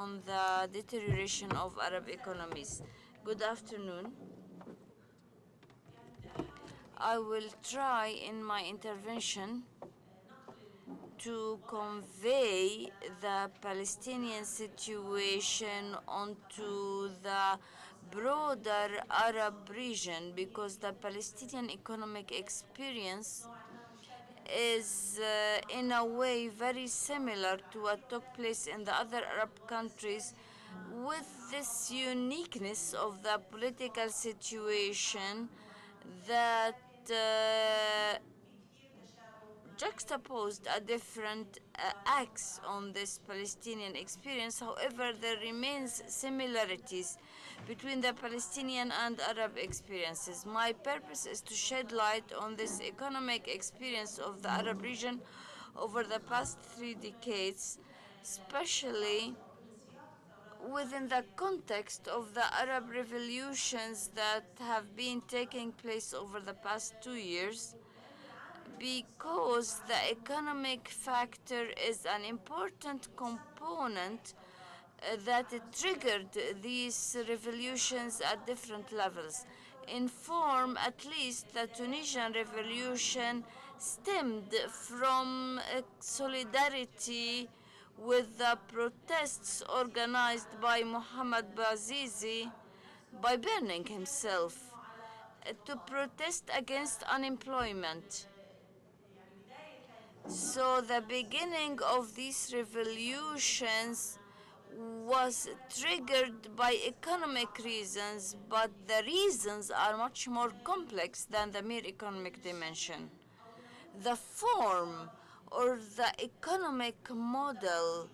on the deterioration of Arab economies. Good afternoon. I will try in my intervention to convey the Palestinian situation onto the broader Arab region, because the Palestinian economic experience is in a way very similar to what took place in the other Arab countries, with this uniqueness of the political situation that juxtaposed a different acts on this Palestinian experience. However, there remains similarities between the Palestinian and Arab experiences. My purpose is to shed light on this economic experience of the Arab region over the past 3 decades, especially within the context of the Arab revolutions that have been taking place over the past 2 years, because the economic factor is an important component that triggered these revolutions at different levels. In form, at least, the Tunisian revolution stemmed from solidarity with the protests organized by Mohamed Bouazizi by burning himself to protest against unemployment. So the beginning of these revolutions was triggered by economic reasons, but the reasons are much more complex than the mere economic dimension. The form or the economic model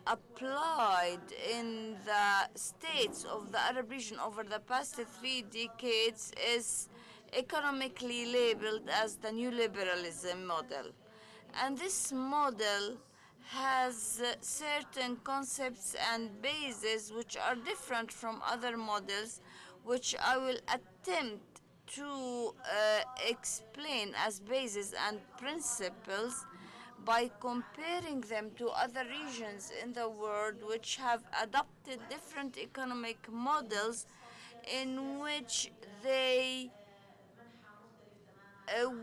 applied in the states of the Arab region over the past 3 decades is economically labeled as the new liberalism model. And this model has certain concepts and bases which are different from other models, which I will attempt to explain as bases and principles by comparing them to other regions in the world which have adopted different economic models in which they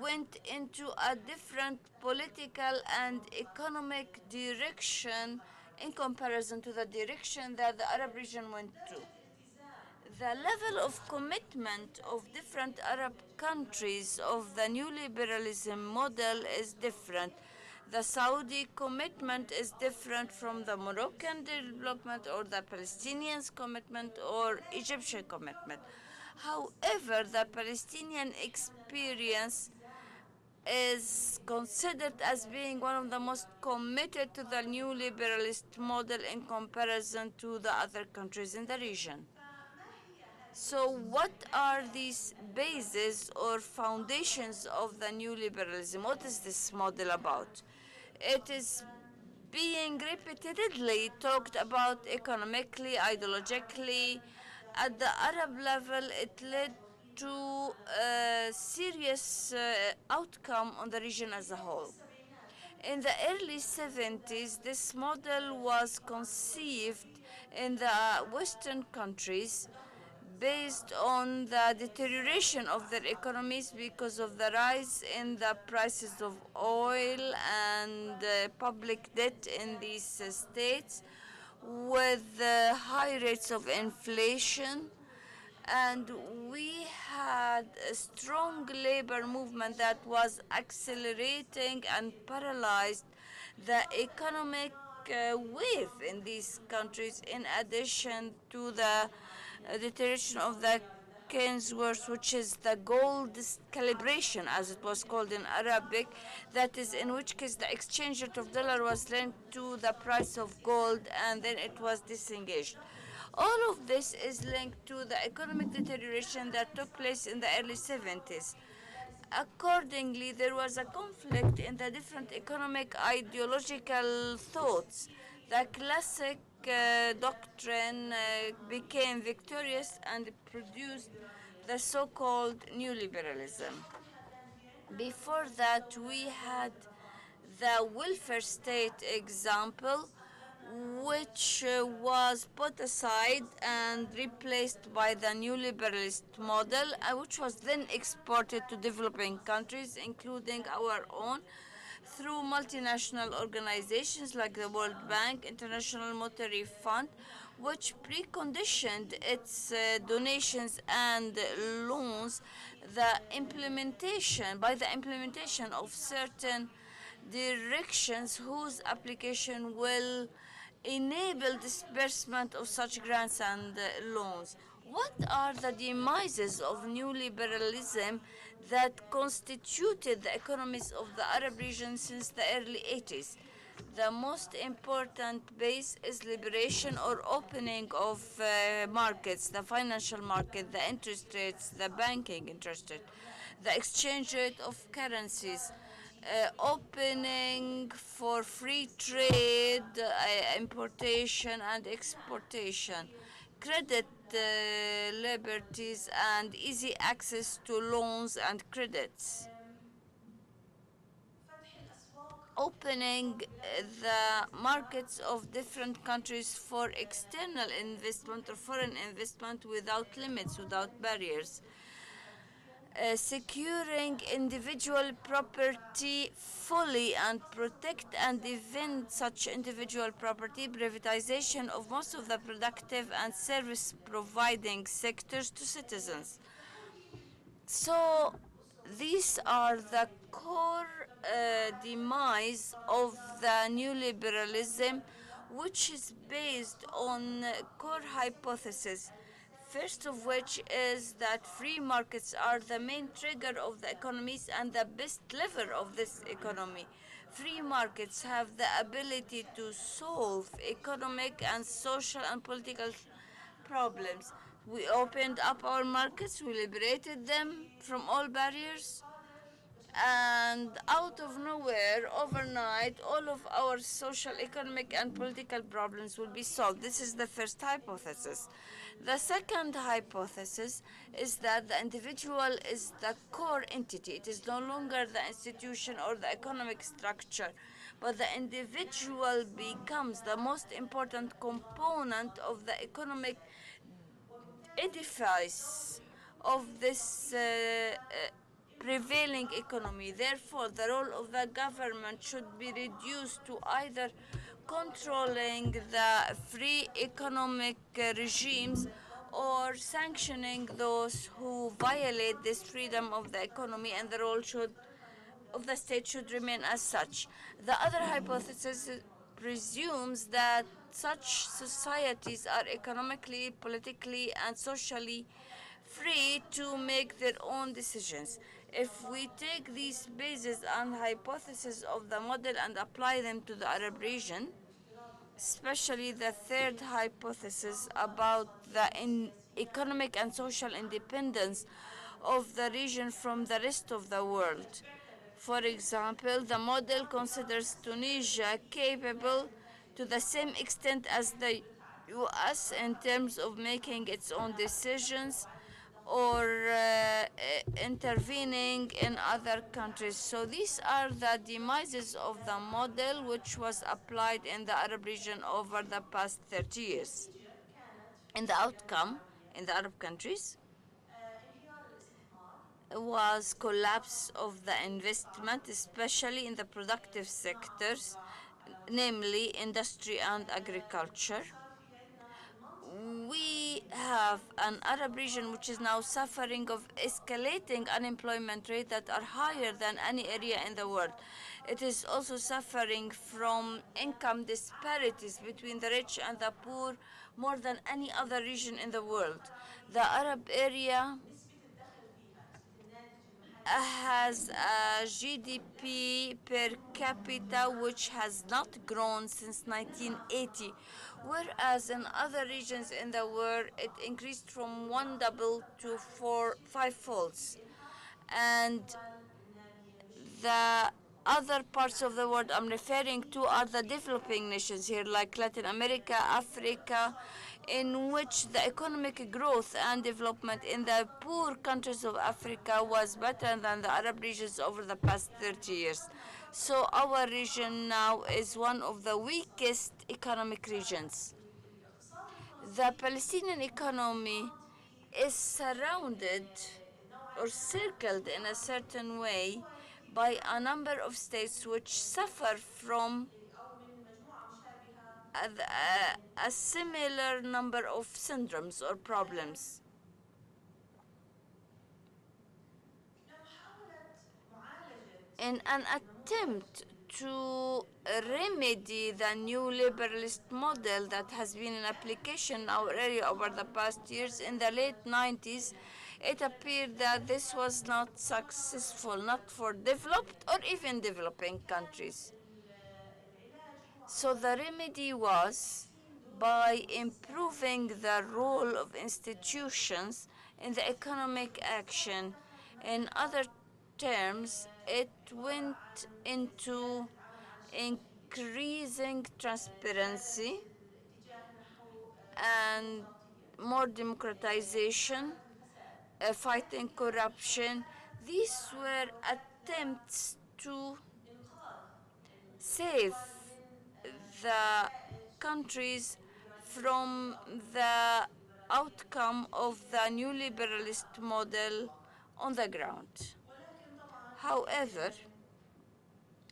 went into a different political and economic direction in comparison to the direction that the Arab region went to. The level of commitment of different Arab countries of the new liberalism model is different. The Saudi commitment is different from the Moroccan development or the Palestinians' commitment or Egyptian commitment. However, the Palestinian experience is considered as being one of the most committed to the new liberalist model in comparison to the other countries in the region. So what are these bases or foundations of the new liberalism? What is this model about? It is being repeatedly talked about economically, ideologically. At the Arab level, it led to a serious outcome on the region as a whole. In the early 70s, this model was conceived in the Western countries based on the deterioration of their economies because of the rise in the prices of oil and public debt in these states, with high rates of inflation. And we had a strong labor movement that was accelerating and paralyzed the economic wave in these countries, in addition to the deterioration of the Keynesworth, which is the gold calibration, as it was called in Arabic, that is, in which case the exchange rate of dollar was linked to the price of gold and then it was disengaged. All of this is linked to the economic deterioration that took place in the early 70s. Accordingly, there was a conflict in the different economic ideological thoughts. The classic doctrine became victorious and produced the so-called new liberalism. Before that, we had the welfare state example, which was put aside and replaced by the new liberalist model, which was then exported to developing countries, including our own, through multinational organizations like the World Bank, International Monetary Fund, which preconditioned its donations and loans by the implementation of certain directions whose application will enable disbursement of such grants and loans. What are the demises of new liberalism that constituted the economies of the Arab region since the early 80s? The most important base is liberation or opening of markets, the financial market, the interest rates, the banking interest rate, the exchange rate of currencies, opening for free trade, importation and exportation, credit liberties, and easy access to loans and credits. Opening the markets of different countries for external investment or foreign investment without limits, without barriers. Securing individual property fully and protect and defend such individual property, privatization of most of the productive and service providing sectors to citizens. So these are the core demise of the new liberalism, which is based on core hypothesis. First of which is that free markets are the main trigger of the economies and the best lever of this economy. Free markets have the ability to solve economic and social and political problems. We opened up our markets, we liberated them from all barriers, and out of nowhere, overnight, all of our social, economic, and political problems will be solved. This is the first hypothesis. The second hypothesis is that the individual is the core entity. It is no longer the institution or the economic structure, but the individual becomes the most important component of the economic edifice of this prevailing economy. Therefore, the role of the government should be reduced to either controlling the free economic regimes or sanctioning those who violate this freedom of the economy, and the role of the state should remain as such. The other hypothesis presumes that such societies are economically, politically, and socially free to make their own decisions. If we take these bases and hypotheses of the model and apply them to the Arab region, especially the third hypothesis about the economic and social independence of the region from the rest of the world. For example, the model considers Tunisia capable to the same extent as the US in terms of making its own decisions or intervening in other countries. So these are the demises of the model which was applied in the Arab region over the past 30 years. And the outcome in the Arab countries was collapse of the investment, especially in the productive sectors, namely industry and agriculture. We have an Arab region which is now suffering of escalating unemployment rate that are higher than any area in the world. It is also suffering from income disparities between the rich and the poor more than any other region in the world. The Arab area has a GDP per capita which has not grown since 1980, whereas in other regions in the world it increased from one double to five folds. And the other parts of the world I'm referring to are the developing nations here, like Latin America, Africa, in which the economic growth and development in the poor countries of Africa was better than the Arab regions over the past 30 years. So our region now is one of the weakest economic regions. The Palestinian economy is surrounded or circled in a certain way by a number of states which suffer from a similar number of syndromes or problems. In an attempt to remedy the new liberalist model that has been in application in our area over the past years, in the late 90s, it appeared that this was not successful, not for developed or even developing countries. So the remedy was by improving the role of institutions in the economic action. In other terms, it went into increasing transparency and more democratization, fighting corruption. These were attempts to save the countries from the outcome of the new liberalist model on the ground. However,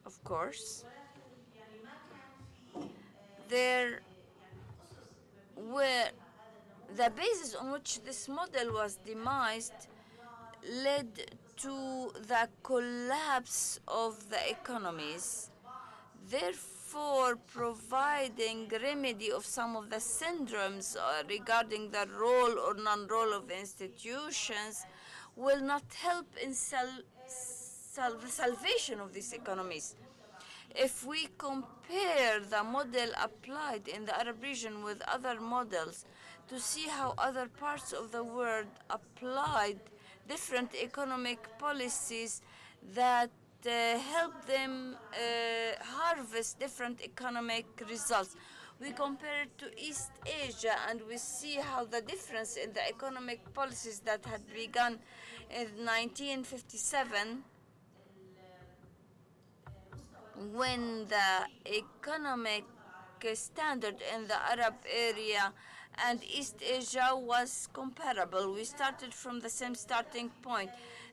of course, there were the basis on which this model was demised led to the collapse of the economies. Therefore, providing remedy of some of the syndromes regarding the role or non-role of institutions will not help in the salvation of these economies. If we compare the model applied in the Arab region with other models to see how other parts of the world applied different economic policies that help them harvest different economic results. We compare it to East Asia and we see how the difference in the economic policies that had begun in 1957 when the economic standard in the Arab area and East Asia was comparable. We started from the same starting point.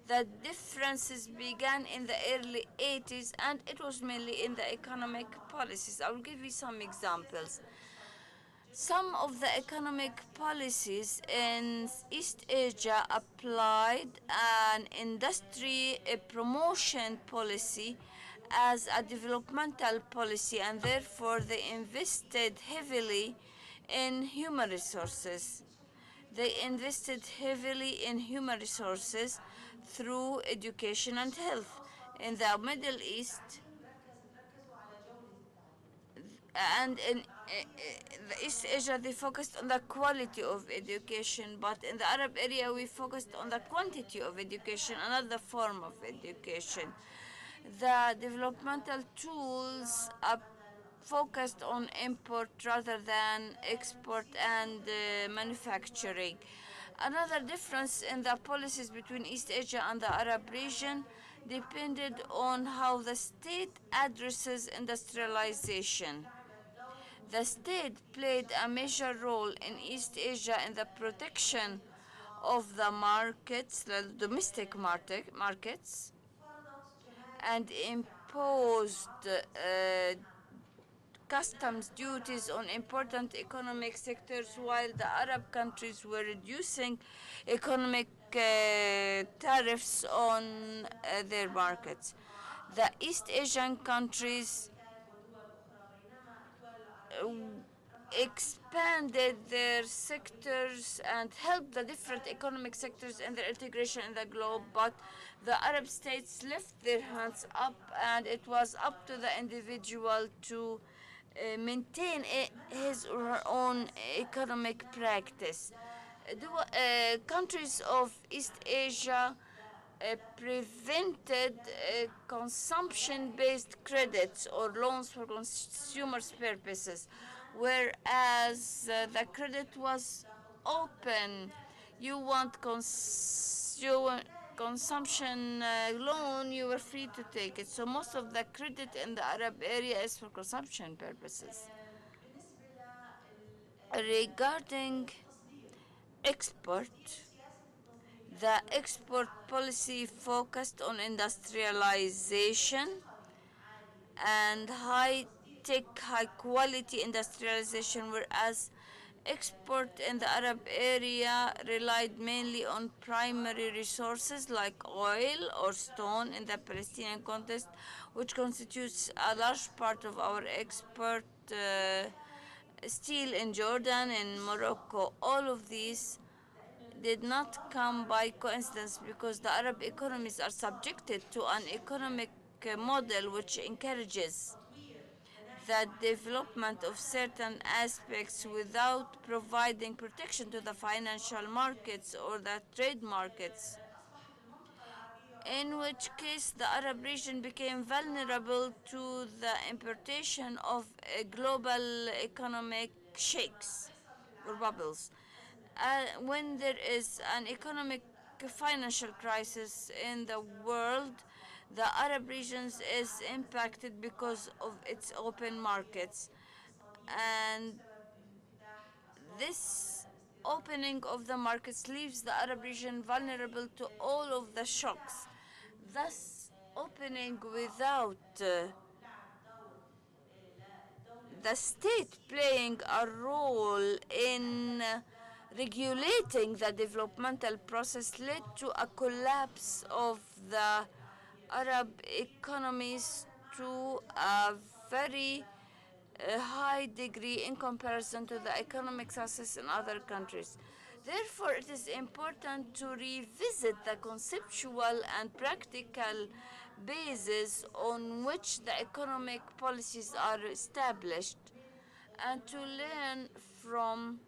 The differences began in the early 80s and it was mainly in the economic policies. I will give you some examples. Some of the economic policies in East Asia applied an industry promotion policy as a developmental policy, and therefore they invested heavily in human resources. They invested heavily in human resources through education and health. In the Middle East, and in the East Asia, they focused on the quality of education, but in the Arab area, we focused on the quantity of education, another form of education. The developmental tools are focused on import rather than export and manufacturing. Another difference in the policies between East Asia and the Arab region depended on how the state addresses industrialization. The state played a major role in East Asia in the protection of the markets, the domestic markets, and imposed customs duties on important economic sectors while the Arab countries were reducing economic tariffs on their markets. The East Asian countries uh, expanded their sectors and helped the different economic sectors in their integration in the globe, but the Arab states left their hands up and it was up to the individual to maintain his or her own economic practice. Countries of East Asia prevented consumption-based credits or loans for consumers' purposes, whereas the credit was open. You want consumer consumption loan, you were free to take it. So most of the credit in the Arab area is for consumption purposes. Regarding export, the export policy focused on industrialization and high-tech, high-quality industrialization, whereas export in the Arab area relied mainly on primary resources like oil or stone in the Palestinian context, which constitutes a large part of our export. Steel in Jordan, in Morocco, all of these did not come by coincidence because the Arab economies are subjected to an economic model which encourages the development of certain aspects without providing protection to the financial markets or the trade markets, in which case the Arab region became vulnerable to the importation of global economic shakes or bubbles. When there is an economic financial crisis in the world, the Arab regions is impacted because of its open markets. And this opening of the markets leaves the Arab region vulnerable to all of the shocks. Thus, opening without the state playing a role in regulating the developmental process led to a collapse of the Arab economies to a very high degree in comparison to the economic success in other countries. Therefore, it is important to revisit the conceptual and practical basis on which the economic policies are established and to learn from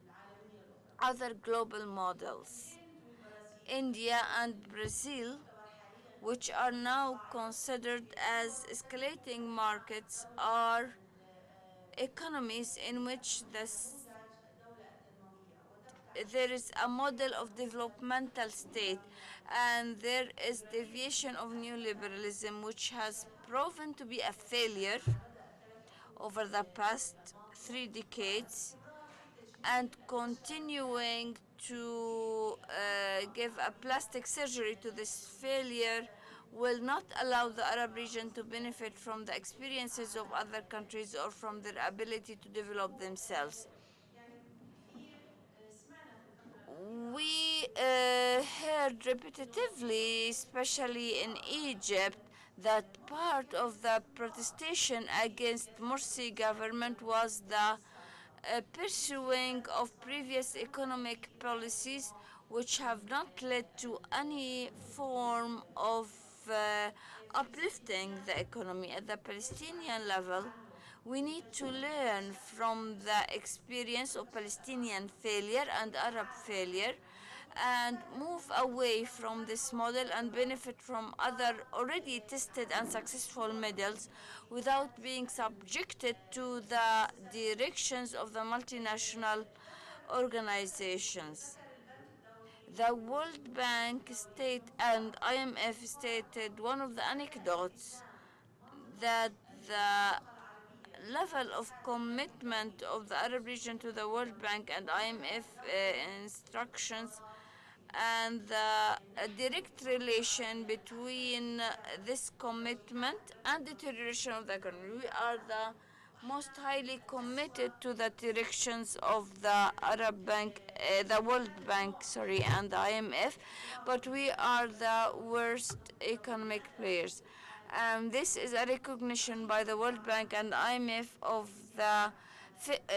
other global models. India and Brazil, which are now considered as escalating markets, are economies in which there is a model of developmental state and there is deviation of neoliberalism, which has proven to be a failure over the past 3 decades and continuing to give a plastic surgery to this failure will not allow the Arab region to benefit from the experiences of other countries or from their ability to develop themselves. We heard repetitively, especially in Egypt, that part of the protestation against Morsi government was the pursuing of previous economic policies which have not led to any form of uplifting the economy at the Palestinian level. We need to learn from the experience of Palestinian failure and Arab failure and move away from this model and benefit from other already tested and successful models without being subjected to the directions of the multinational organizations. The World Bank state and IMF stated one of the anecdotes that the level of commitment of the Arab region to the World Bank and IMF instructions and the direct relation between this commitment and deterioration of the economy. We are the most highly committed to the directions of the Arab Bank, the World Bank, and the IMF, but we are the worst economic players. This is a recognition by the World Bank and IMF of the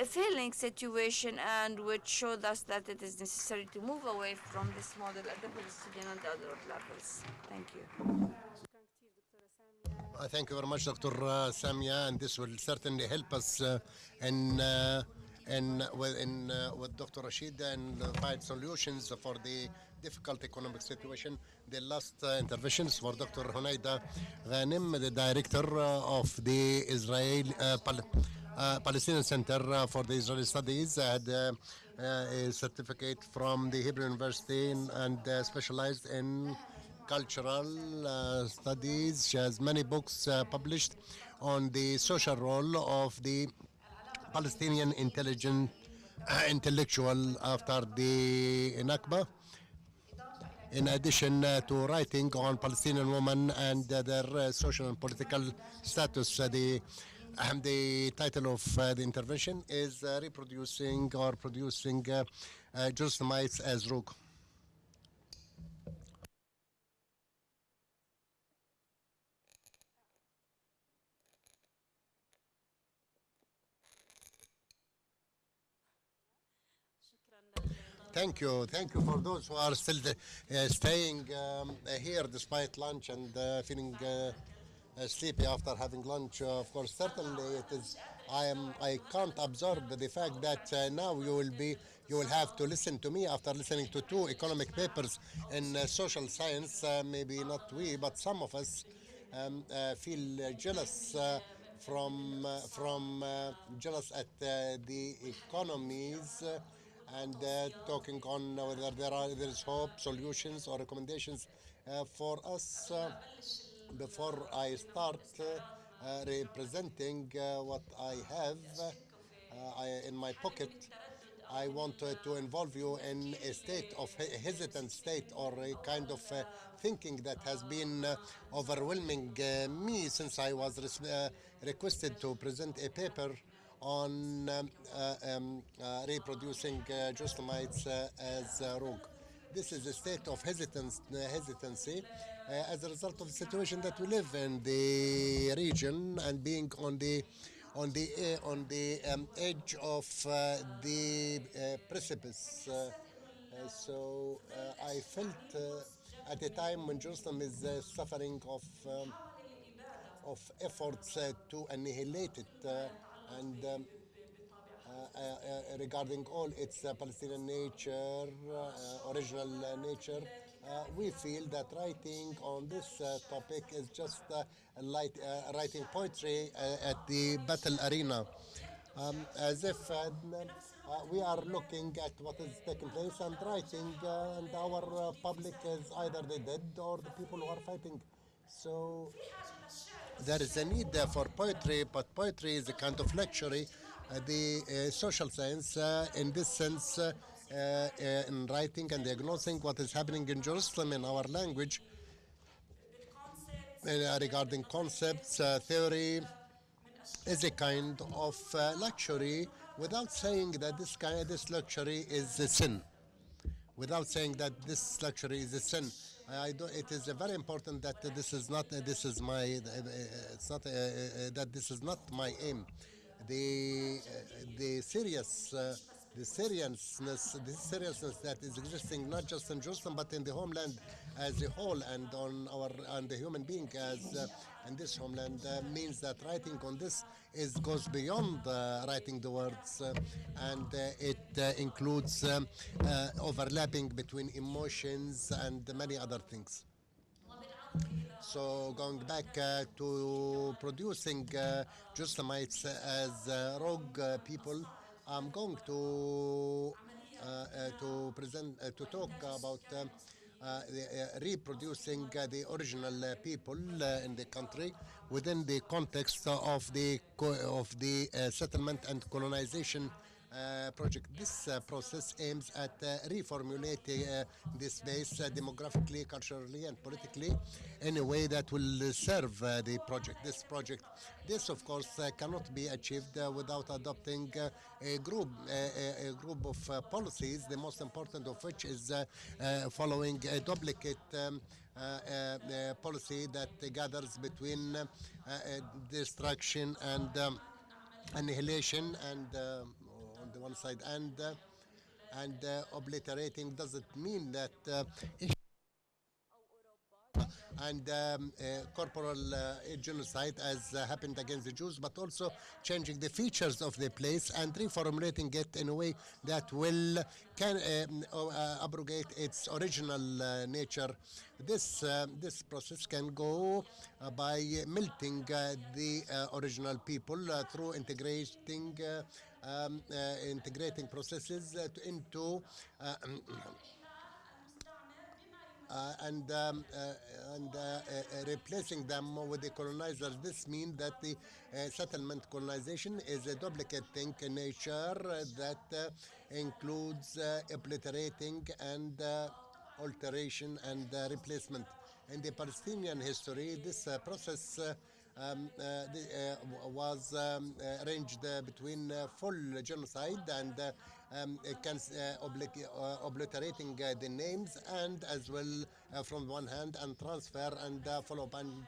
failing situation and which showed us that it is necessary to move away from this model at the Palestinian and other levels. Thank you. Thank you very much, Dr. Samia, and this will certainly help us with Dr. Rashid and find solutions for the difficult economic situation. The last intervention is for Dr. Hunaida Ghanim, the director of the Palestinian Center for the Israeli Studies, had a certificate from the Hebrew University and specialized in cultural studies. She has many books published on the social role of the Palestinian intellectual after the Nakba, in addition to writing on Palestinian women and their social and political status. The title of the intervention is Reproducing or Producing Jerusalemites as Rogue. Thank you for those who are still staying here despite lunch and feeling sleepy after having lunch. Of course, certainly it is. I can't absorb the fact that now you will have to listen to me after listening to two economic papers in social science. Maybe not we, but some of us feel jealous from jealous at the economies. And talking on whether there is hope, solutions, or recommendations for us. Before I start representing what I have in my pocket, I want to involve you in a state of hesitant state or a kind of thinking that has been overwhelming me since I was requested to present a paper on reproducing Jerusalemites as rogue. This is a state of hesitancy as a result of the situation that we live in the region and being on the edge of the precipice. I felt at a time when Jerusalem is suffering of efforts to annihilate it and regarding all its Palestinian nature, original nature. We feel that writing on this topic is just writing poetry at the battle arena, as if we are looking at what is taking place and writing, and our public is either the dead or the people who are fighting. So there is a need for poetry, but poetry is a kind of luxury. The social science, in this sense, in writing and diagnosing what is happening in Jerusalem in our language, regarding concepts, theory, is a kind of luxury without saying that this luxury is a sin, without saying that this luxury is a sin. It is very important that this is not. This is my. It's not that this is not my aim. The serious. The seriousness that is existing not just in Jerusalem but in the homeland as a whole and on our and the human being as in this homeland means that writing on this is goes beyond writing the words and it includes overlapping between emotions and many other things. So going back to producing Jerusalemites as rogue people, I'm going to present to talk about reproducing the original people in the country within the context of the settlement and colonization project. This process aims at reformulating this space demographically, culturally, and politically in a way that will serve the project. This of course, cannot be achieved without adopting a group of policies. The most important of which is following a duplicate. Policy that gathers between destruction and annihilation and on the one side and obliterating doesn't mean that and corporal genocide as happened against the Jews, but also changing the features of the place and reformulating it in a way that will can abrogate its original nature. This process can go by melting the original people through integrating processes into and replacing them with the colonizers. This means that the settlement colonization is a duplicating nature that includes obliterating and alteration and replacement. In the Palestinian history, this process was arranged between full genocide and obliterating the names, and as well from one hand, and transfer and follow up, and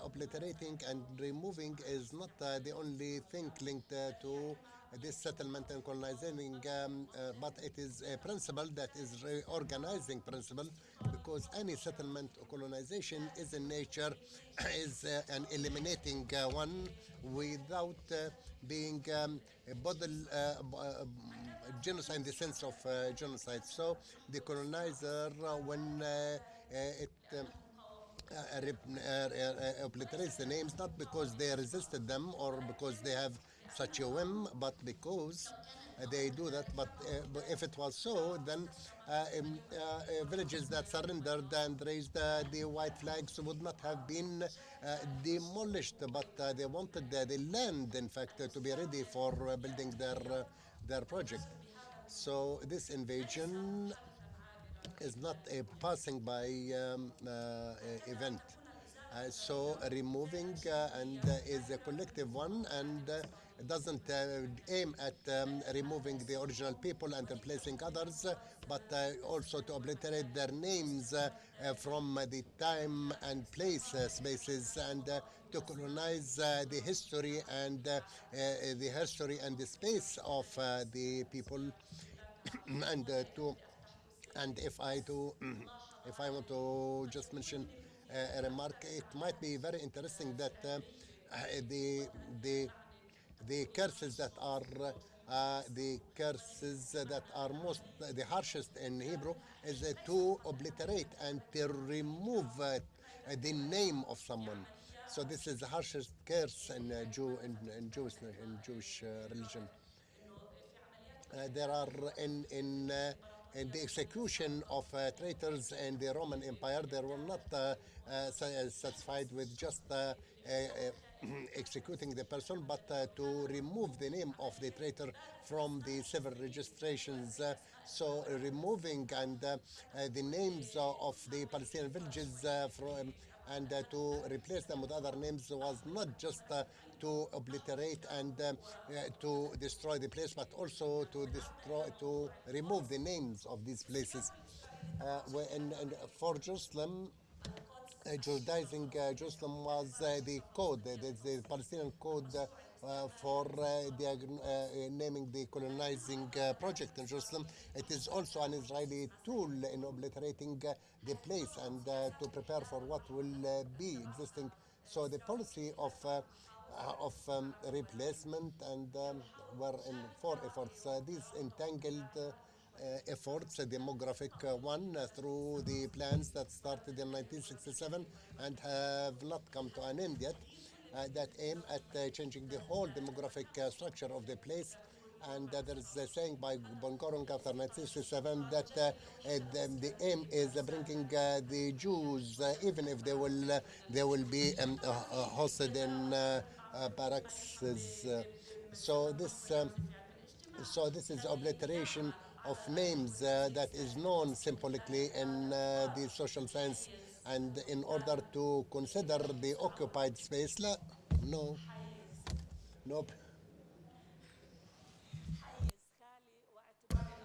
obliterating and removing is not the only thing linked to this settlement and colonizing, but it is a principle that is reorganizing principle, because any settlement or colonization is in nature is an eliminating one without being a genocide in the sense of genocide. So the colonizer, when it obliterates the names, not because they resisted them or because they have such a whim, but because they do that. But if it was so, then villages that surrendered and raised the white flags would not have been demolished, but they wanted the land, in fact, to be ready for building their project. So this invasion is not a passing by event. So removing and is a collective one, and doesn't aim at removing the original people and replacing others, but also to obliterate their names from the time and place spaces, and to colonize the history and the space of the people, and to and if I do, if I want to just mention a remark, it might be very interesting that the the the curses that are most the harshest in Hebrew is to obliterate and to remove the name of someone. So this is the harshest curse in Jewish religion. There are in the execution of traitors in the Roman Empire, they were not satisfied with just executing the person, but to remove the name of the traitor from the civil registrations. So removing and the names of the Palestinian villages from and to replace them with other names was not just to obliterate and to destroy the place, but also to remove the names of these places. And for Jerusalem, Judaizing Jerusalem was the code, the Palestinian code for naming the colonizing project in Jerusalem. It is also an Israeli tool in obliterating the place and to prepare for what will be existing. So the policy of replacement and were in four efforts. These entangled efforts, a demographic one, through the plans that started in 1967 and have not come to an end yet, that aim at changing the whole demographic structure of the place. And there is a saying by Bongorong after 1967 that the aim is bringing the Jews, even if they will be hosted in barracks. So this. So this is obliteration of names that is known symbolically in the social science, and in order to consider the occupied space, no, nope.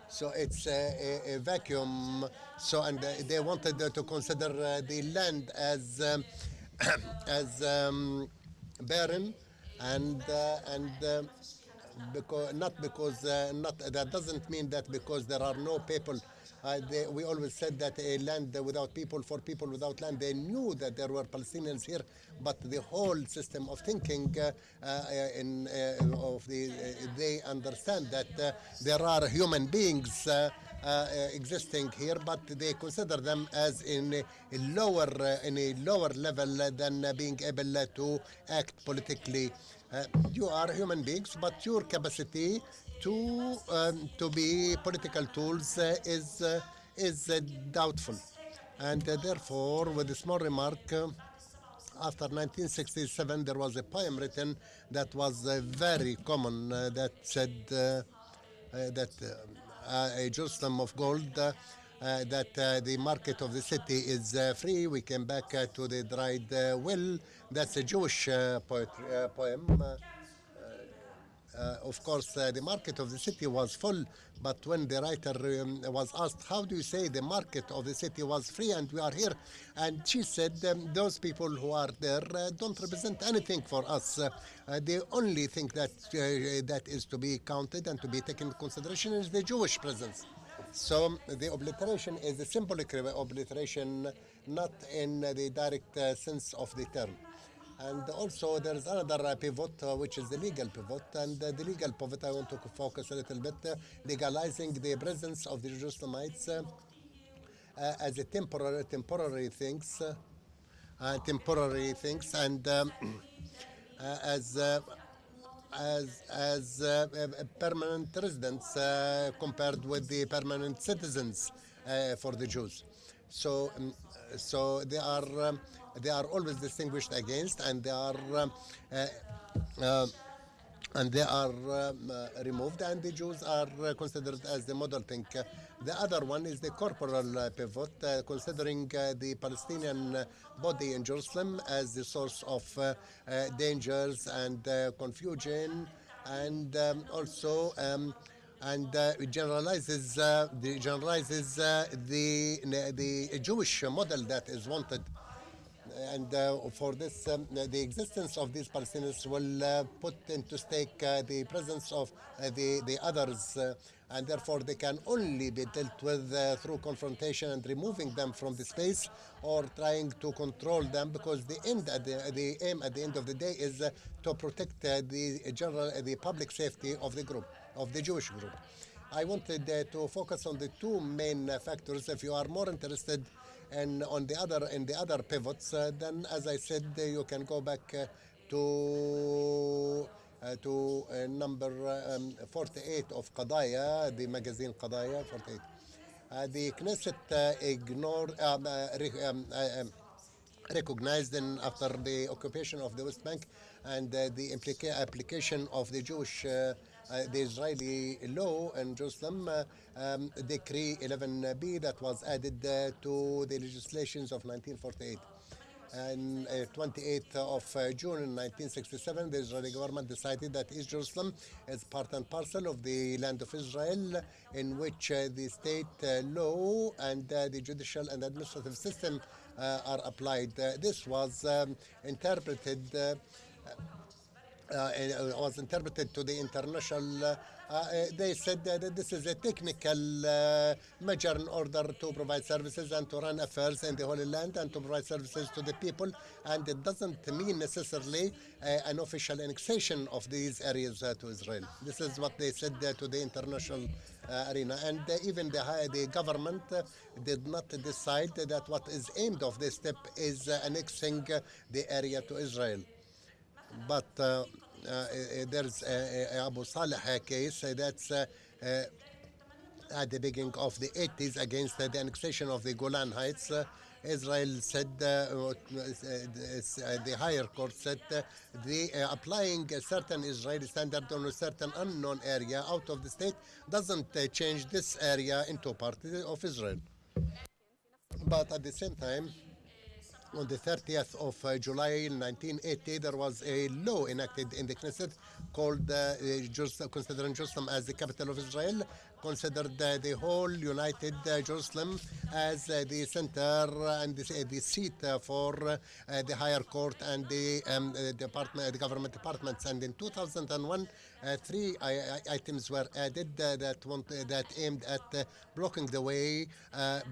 So it's a vacuum. So and they wanted to consider the land as as barren, and because not that doesn't mean that because there are no people. We always said that a land without people for people without land. They knew that there were Palestinians here, but the whole system of thinking they understand that there are human beings existing here, but they consider them as in a lower level than being able to act politically. You are human beings, but your capacity to be political tools is doubtful. And therefore, with a small remark, after 1967, there was a poem written that was very common that said that a Jerusalem of gold, that the market of the city is free. We came back to the dried well. That's a Jewish poem. Of course, the market of the city was full, but when the writer was asked, how do you say the market of the city was free and we are here? And she said, those people who are there don't represent anything for us. The only thing that is to be counted and to be taken into consideration is the Jewish presence. So the obliteration is a symbolic obliteration, not in the direct sense of the term. And also there is another pivot, which is the legal pivot. And the legal pivot, I want to focus a little bit, legalizing the presence of the Jerusalemites as a temporary things, and as permanent residents compared with the permanent citizens for the Jews. So, so they are always distinguished against, uh, uh, and they are removed, and the Jews are considered as the model thing. The other one is the corporal pivot, considering the Palestinian body in Jerusalem as the source of dangers and confusion, and also and the Jewish model that is wanted. And for this, the existence of these Palestinians will put into stake the presence of the others, and therefore they can only be dealt with through confrontation and removing them from the space, or trying to control them, because the aim at the end of the day is to protect the public safety of the group, of the Jewish group. I wanted to focus on the two main factors. If you are more interested on the other in the other pivots, then as I said, you can go back to number 48 of Qadaya, the magazine Qadaya 48. The Knesset recognized after the occupation of the West Bank and the application of the the Israeli law in Jerusalem, Decree 11B, that was added to the legislations of 1948. And 28th of June in 1967, the Israeli government decided that East Jerusalem is part and parcel of the land of Israel, in which the state law and the judicial and administrative system are applied. This was interpreted was interpreted to the international. They said that this is a technical measure in order to provide services and to run affairs in the Holy Land and to provide services to the people, and it doesn't mean necessarily an official annexation of these areas to Israel. This is what they said to the international arena, and even the government did not decide that what is aimed of this step is annexing the area to Israel. But there's Abu Saleh case that's at the beginning of the 80s against the annexation of the Golan Heights. Israel said, the higher court said, applying a certain Israeli standard on a certain unknown area out of the state doesn't change this area into part of Israel. But at the same time, on the 30th of July 1980, there was a law enacted in the Knesset called considering Jerusalem as the capital of Israel, considered the whole United Jerusalem as the center and the seat for the higher court and the government departments. And in 2001, three items were added that aimed at blocking the way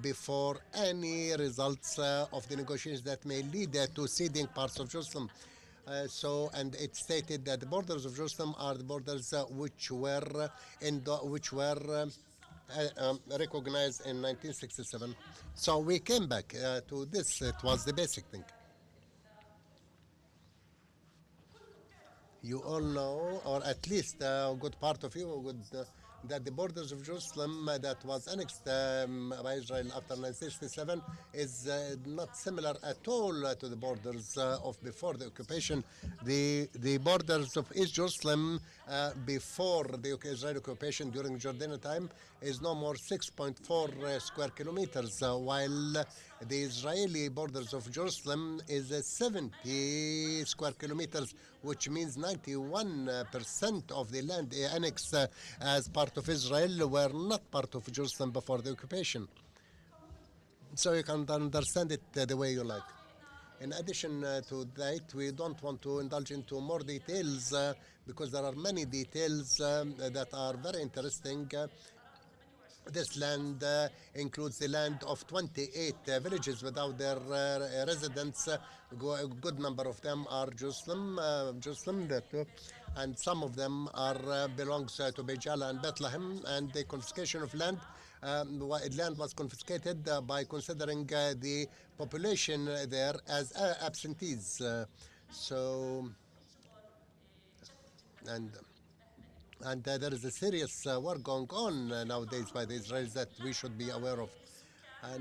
before any results of the negotiations that may lead to ceding parts of Jerusalem. And it stated that the borders of Jerusalem are the borders which were recognized in 1967. So we came back to this. It was the basic thing. You all know, or at least a good part of you would that the borders of Jerusalem that was annexed by Israel after 1967 is not similar at all to the borders of before the occupation. The borders of East Jerusalem before the Israeli occupation during Jordanian time is no more 6.4 square kilometers, while the Israeli borders of Jerusalem is 70 square kilometers, which means 91% of the land annexed as part of Israel were not part of Jerusalem before the occupation. So you can understand it the way you like. In addition to that, we don't want to indulge into more details because there are many details that are very interesting. This land includes the land of 28 villages without their residents. A good number of them are Jerusalem, and some of them are belongs to Bejala and Bethlehem. And the confiscation of land, land was confiscated by considering the population there as absentees. So and there is a serious work going on nowadays by the Israelis that we should be aware of.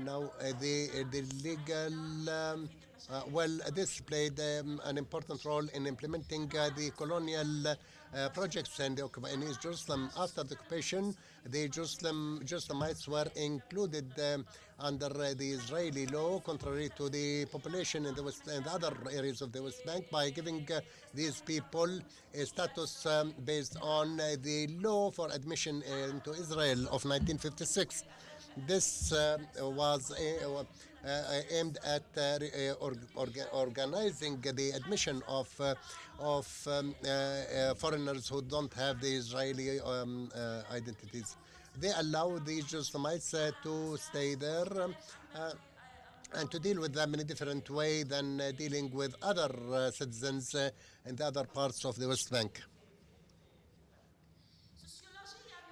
Now, the legal, well, this played an important role in implementing the colonial projects in East Jerusalem. After the occupation, the Jerusalemites were included under the Israeli law, contrary to the population in the West and other areas of the West Bank, by giving these people a status based on the law for admission into Israel of 1956. This was aimed at organizing the admission of foreigners who don't have the Israeli identities. They allow the Jerusalemites to stay there and to deal with them in a different way than dealing with other citizens in the other parts of the West Bank.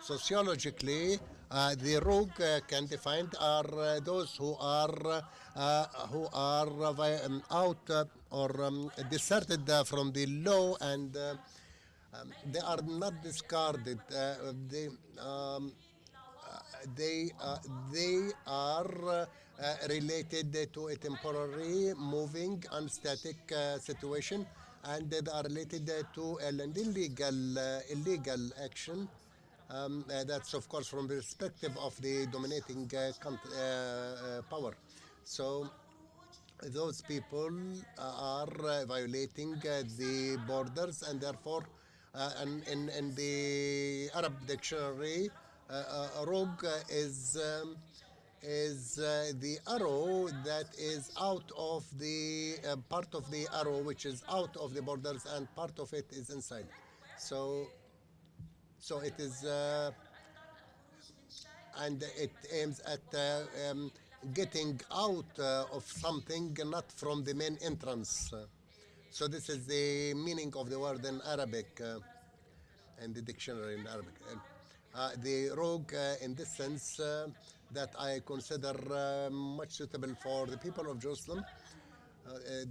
Sociologically, the rogue can defined are those who are out or deserted from the law, and they are not discarded. Um, they they are related to a temporary moving unstatic situation, and they are related to an illegal action. That's of course from the perspective of the dominating power. So those people are violating the borders, and therefore in the Arab dictionary rogue is the arrow that is out of the part of the arrow which is out of the borders, and part of it is inside. So it is and it aims at getting out of something, not from the main entrance. So this is the meaning of the word in Arabic and the dictionary in Arabic. The rogue, in this sense, that I consider much suitable for the people of Jerusalem,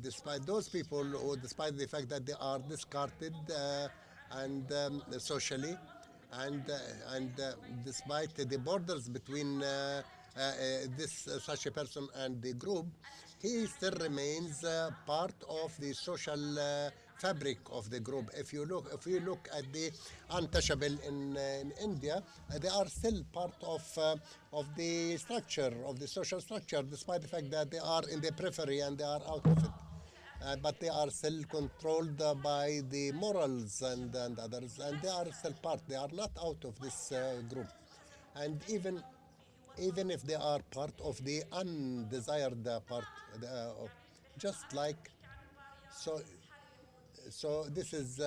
despite those people who, despite the fact that they are discarded and socially, and despite the borders between this such a person and the group, he still remains part of the social fabric of the group. If you look at the untouchable in India, they are still part of the structure of the social structure, despite the fact that they are in the periphery and they are out of it. But they are still controlled by the morals and others, and they are still part. They are not out of this group, and even if they are part of the undesired part, just like so. So this is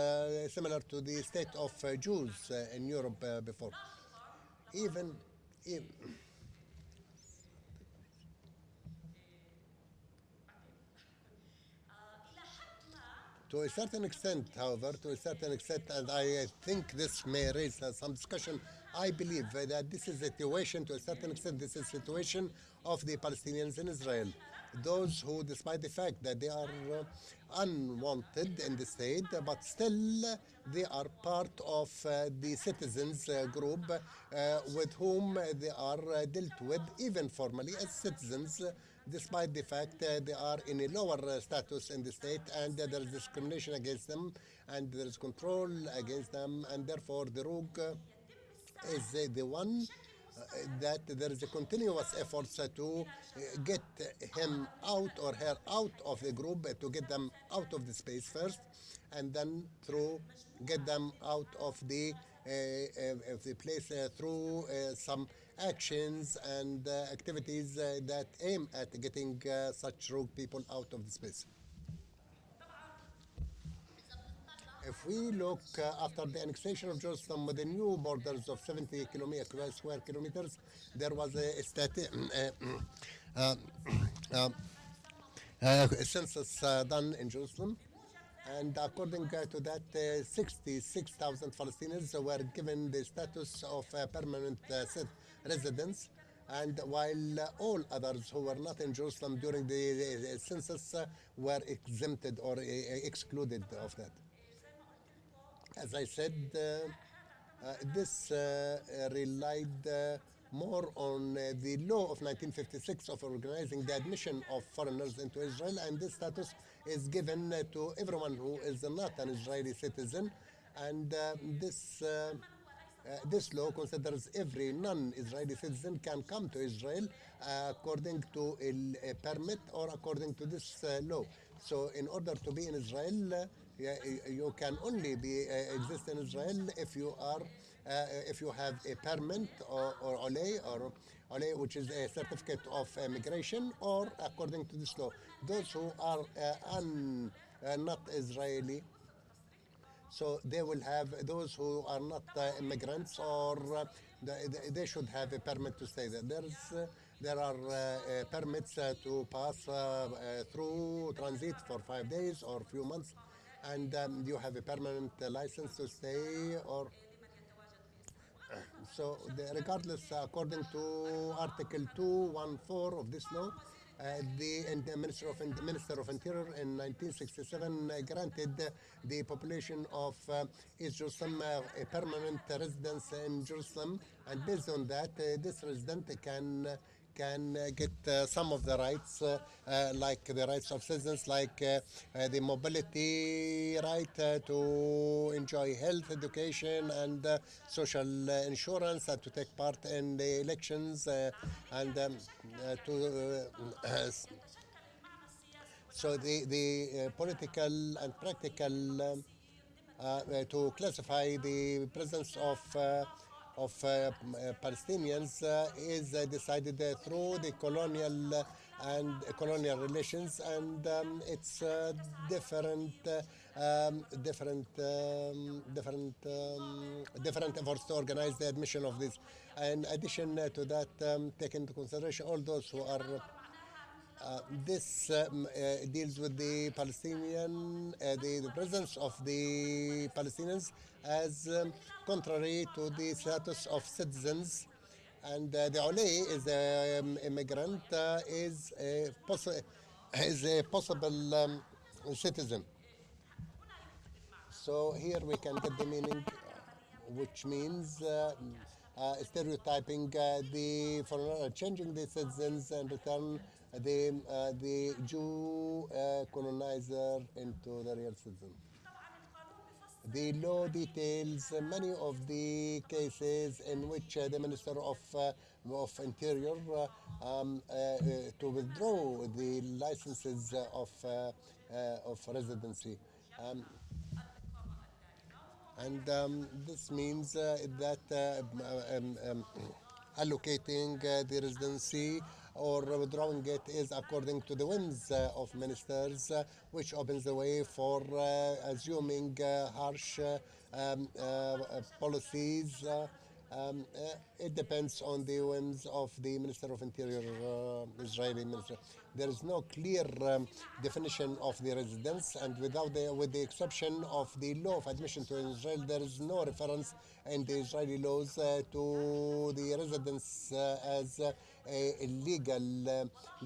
similar to the state of Jews in Europe before. Even, even to a certain extent, however, to a certain extent, and I think this may raise some discussion, I believe that this is a situation, to a certain extent, this is a situation of the Palestinians in Israel. those who, despite the fact that they are unwanted in the state, but still they are part of the citizens group with whom they are dealt with, even formally, as citizens, despite the fact they are in a lower status in the state, and there is discrimination against them, and there is control against them, and therefore the rogue is the one that there is a continuous efforts to get him out or her out of the group, to get them out of the space first, and then through get them out of the place through some actions and activities that aim at getting such rogue people out of the space. If we look after the annexation of Jerusalem with the new borders of 70 square kilometers, there was a census done in Jerusalem. And according to that, 66,000 Palestinians were given the status of permanent residents. And while all others who were not in Jerusalem during the census were exempted or excluded of that. As I said, this relied more on the law of 1956 of organizing the admission of foreigners into Israel, and this status is given to everyone who is not an Israeli citizen. And this law considers every non-Israeli citizen can come to Israel according to a permit or according to this law. So in order to be in Israel, you can only be exist in Israel if you have a permit or ole, which is a certificate of immigration, or according to this law. Those who are not Israeli, so they will have those who are not immigrants, or they should have a permit to stay there. There are permits to pass through transit for 5 days or few months, and you have a permanent license to stay. Or so, regardless, according to Article 214 of this law, the Minister of Interior in 1967 granted the population of East Jerusalem a permanent residence in Jerusalem, and based on that, this resident can get some of the rights, like the rights of citizens, like the mobility right to enjoy health, education, and social insurance, and to take part in the elections, and to so the political and practical to classify the presence of Palestinians is decided through the colonial and colonial relations, and it's different efforts to organize the admission of this. In addition to that, take into consideration all those who are this deals with the Palestinian, the presence of the Palestinians as contrary to the status of citizens. And the Olay is an immigrant, is a possible citizen. So here we can get the meaning, which means stereotyping the foreigner, changing the citizens, and return the Jew colonizer into the real citizen. The law details many of the cases in which the Minister of Interior to withdraw the licenses of residency. Um, and this means that allocating the residency or withdrawing it is according to the whims of ministers, which opens the way for assuming harsh policies. It depends on the whims of the Minister of Interior, Israeli minister. There is no clear definition of the residence, and with the exception of the law of admission to Israel, there is no reference in the Israeli laws to the residence residents as a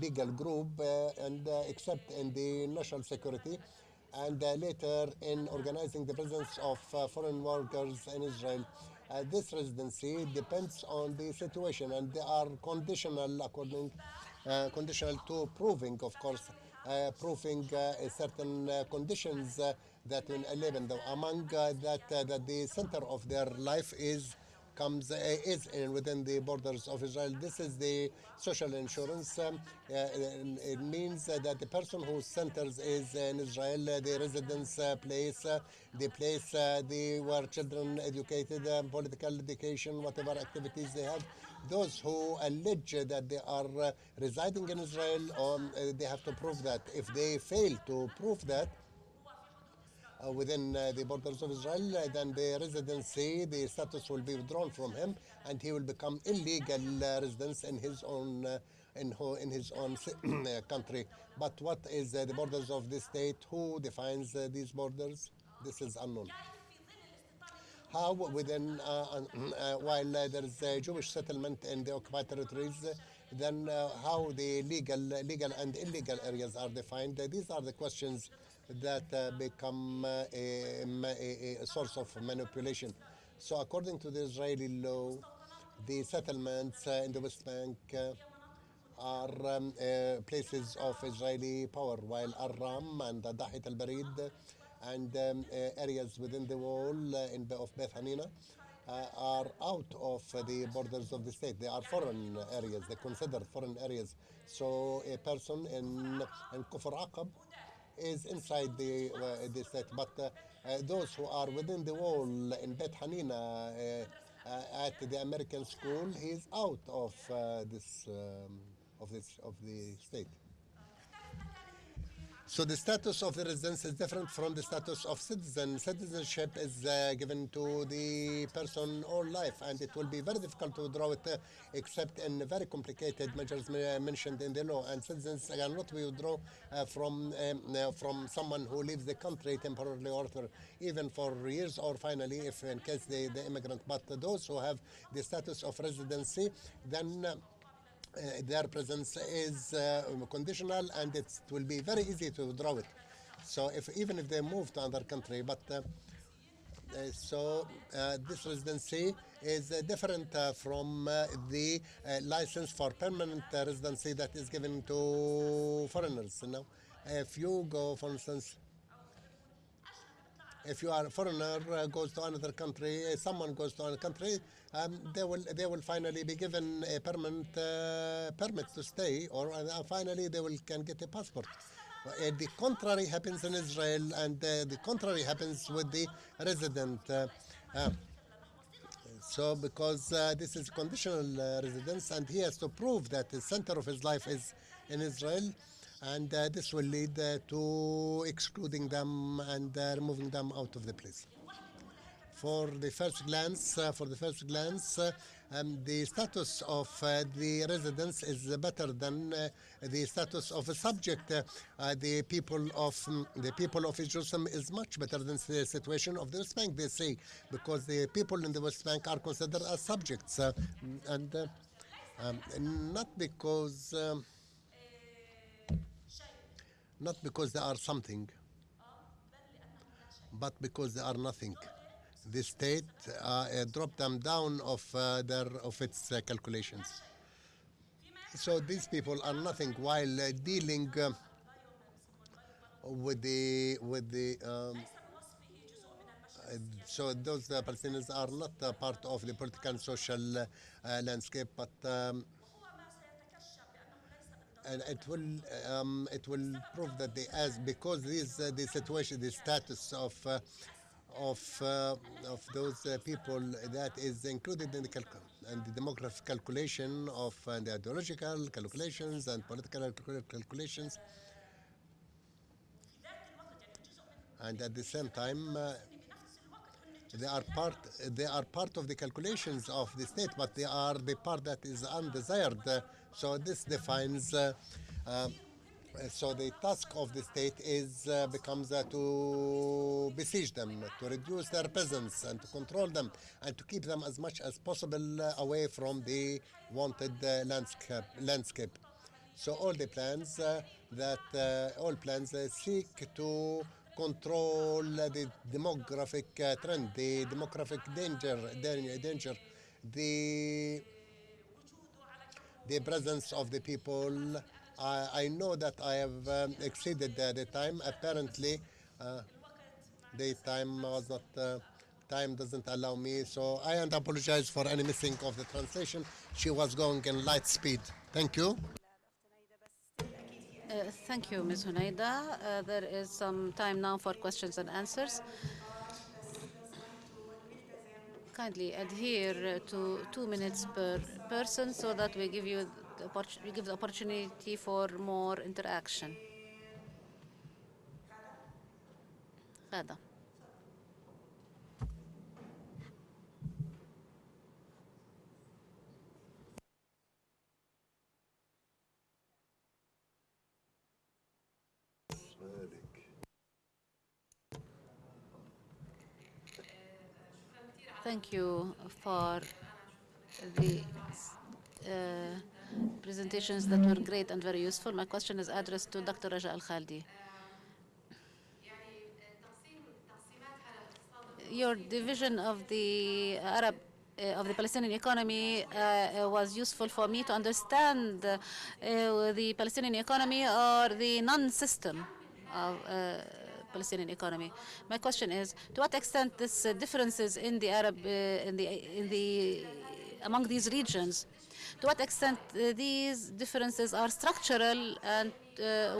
legal group and except in the national security, and later in organizing the presence of foreign workers in Israel. This residency depends on the situation, and they are conditional to proving, of course, proving certain conditions that will enable them. Among that the center of their life is in within the borders of Israel. This is the social insurance. It means that the person whose centers is in Israel, the residence place, the place where children educated, political education, whatever activities they have. Those who allege that they are residing in Israel, they have to prove that. If they fail to prove that, within the borders of Israel, then the residency, the status will be withdrawn from him, and he will become illegal residence in his own country. But what is the borders of this state? Who defines these borders? This is unknown. How within while there is a Jewish settlement in the occupied territories, then how the legal and illegal areas are defined? These are the questions that become a source of manipulation. So according to the Israeli law, the settlements in the West Bank are places of Israeli power, while Ar-Ram and Dahit al-Barid and areas within the wall of Beth Hanina are out of the borders of the state. They are foreign areas. They considered foreign areas. So a person in Kufr Aqab is inside the state, but those who are within the wall in Beth Hanina at the American school, he's out of the state. So the status of the residence is different from the status of citizen. Citizenship is given to the person all life, and it will be very difficult to withdraw it except in very complicated measures mentioned in the law. And citizens cannot be withdrawn from someone who leaves the country temporarily or even for years, or finally if in case the immigrant. But those who have the status of residency, then their presence is conditional, and it will be very easy to withdraw it. So even if they move to another country, but this residency is different from the license for permanent residency that is given to foreigners. Now, if you go, for instance, if you are a foreigner goes to another country, someone goes to another country, they will finally be given a permanent permit to stay, or finally they will can get a passport. The contrary happens in Israel, and the contrary happens with the resident. Uh, so because this is conditional residence, and he has to prove that the center of his life is in Israel, and this will lead to excluding them and removing them out of the place. For the first glance, the status of the residents is better than the status of a subject. The people of Jerusalem is much better than the situation of the West Bank. They say because the people in the West Bank are considered as subjects, and not because they are something, but because they are nothing. The state dropped them down of its calculations. So these people are nothing while dealing with the. So those Palestinians are not part of the political and social landscape, but and it will prove that as because the situation, the status of those people that is included in the and the demographic calculation of and the ideological calculations and political calculations, and at the same time they are part they are part of the calculations of the state, but they are the part that is undesired. So this defines So the task of the state is becomes to besiege them, to reduce their presence, and to control them, and to keep them as much as possible away from the wanted landscape. So all the plans that all plans seek to control the demographic trend, the demographic danger, the the presence of the people. I know that I have exceeded the time. Apparently, uh, the time was not. Time doesn't allow me, so I apologize for any missing of the translation. She was going in light speed. Thank you. Thank you, Ms. Hunaida. There is some time now for questions and answers. Kindly adhere to 2 minutes per person so that we give you we give the opportunity for more interaction. غادة. Thank you for the uh, presentations that were great and very useful. My question is addressed to Dr. Raja Al-Khaldi. Your division of the Arab of the Palestinian economy was useful for me to understand the Palestinian economy or the non-system of Palestinian economy. My question is, to what extent this differences in the Arab in the among these regions, to what extent these differences are structural and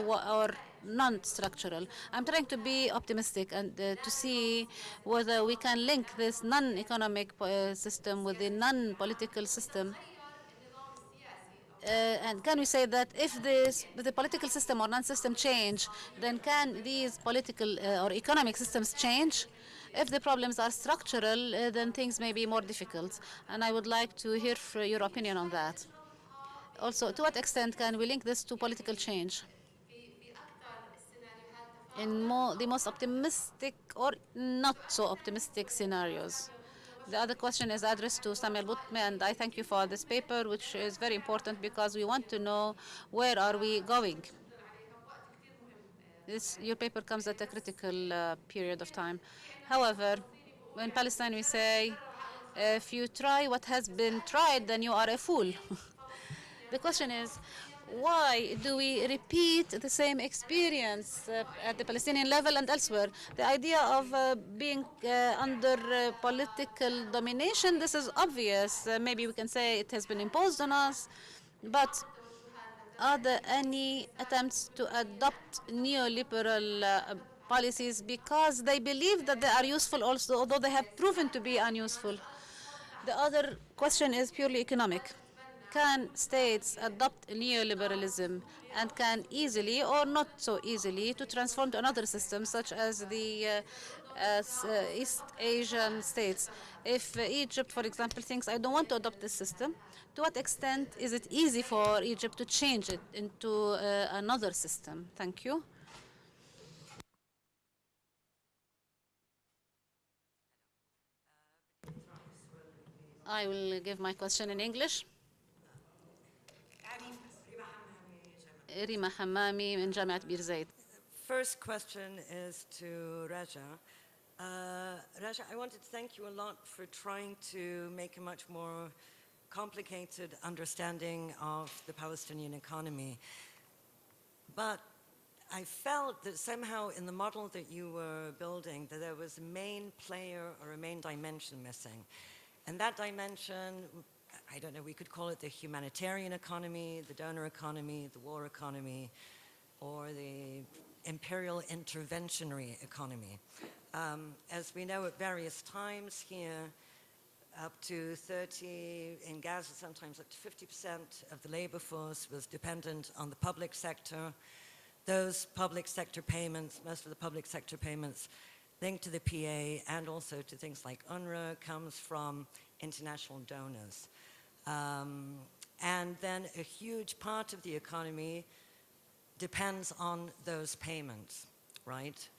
or non-structural. I'm trying to be optimistic and to see whether we can link this non-economic system with the non-political system. And can we say that if the political system or non-system change, then can these political or economic systems change? If the problems are structural, then things may be more difficult. And I would like to hear your opinion on that. Also, to what extent can we link this to political change? In the most optimistic or not so optimistic scenarios. The other question is addressed to Samuel Butme, and I thank you for this paper, which is very important because we want to know where are we going. Your paper comes at a critical period of time. However, in Palestine we say, if you try what has been tried, then you are a fool. The question is, why do we repeat the same experience at the Palestinian level and elsewhere? The idea of being under political domination, this is obvious. Maybe we can say it has been imposed on us, but are there any attempts to adopt neoliberal policies because they believe that they are useful also, although they have proven to be unuseful? The other question is purely economic. Can states adopt neoliberalism and can easily or not so easily to transform to another system such as the East Asian states? If Egypt, for example, thinks I don't want to adopt this system, to what extent is it easy for Egypt to change it into another system? Thank you. I will give my question in English. ريما حمامي من جامعة بير زيت. First question is to Raja. Raja, I wanted to thank you a lot for trying to make a much more complicated understanding of the Palestinian economy. But I felt that somehow in the model that you were building, that there was a main player or a main dimension missing. And that dimension, I don't know, we could call it the humanitarian economy, the donor economy, the war economy, or the imperial interventionary economy. As we know at various times here, up to 30, in Gaza sometimes up to 50% of the labor force was dependent on the public sector. Those public sector payments, most of the public sector payments linked to the PA and also to things like UNRWA comes from international donors. And then a huge part of the economy depends on those payments, right?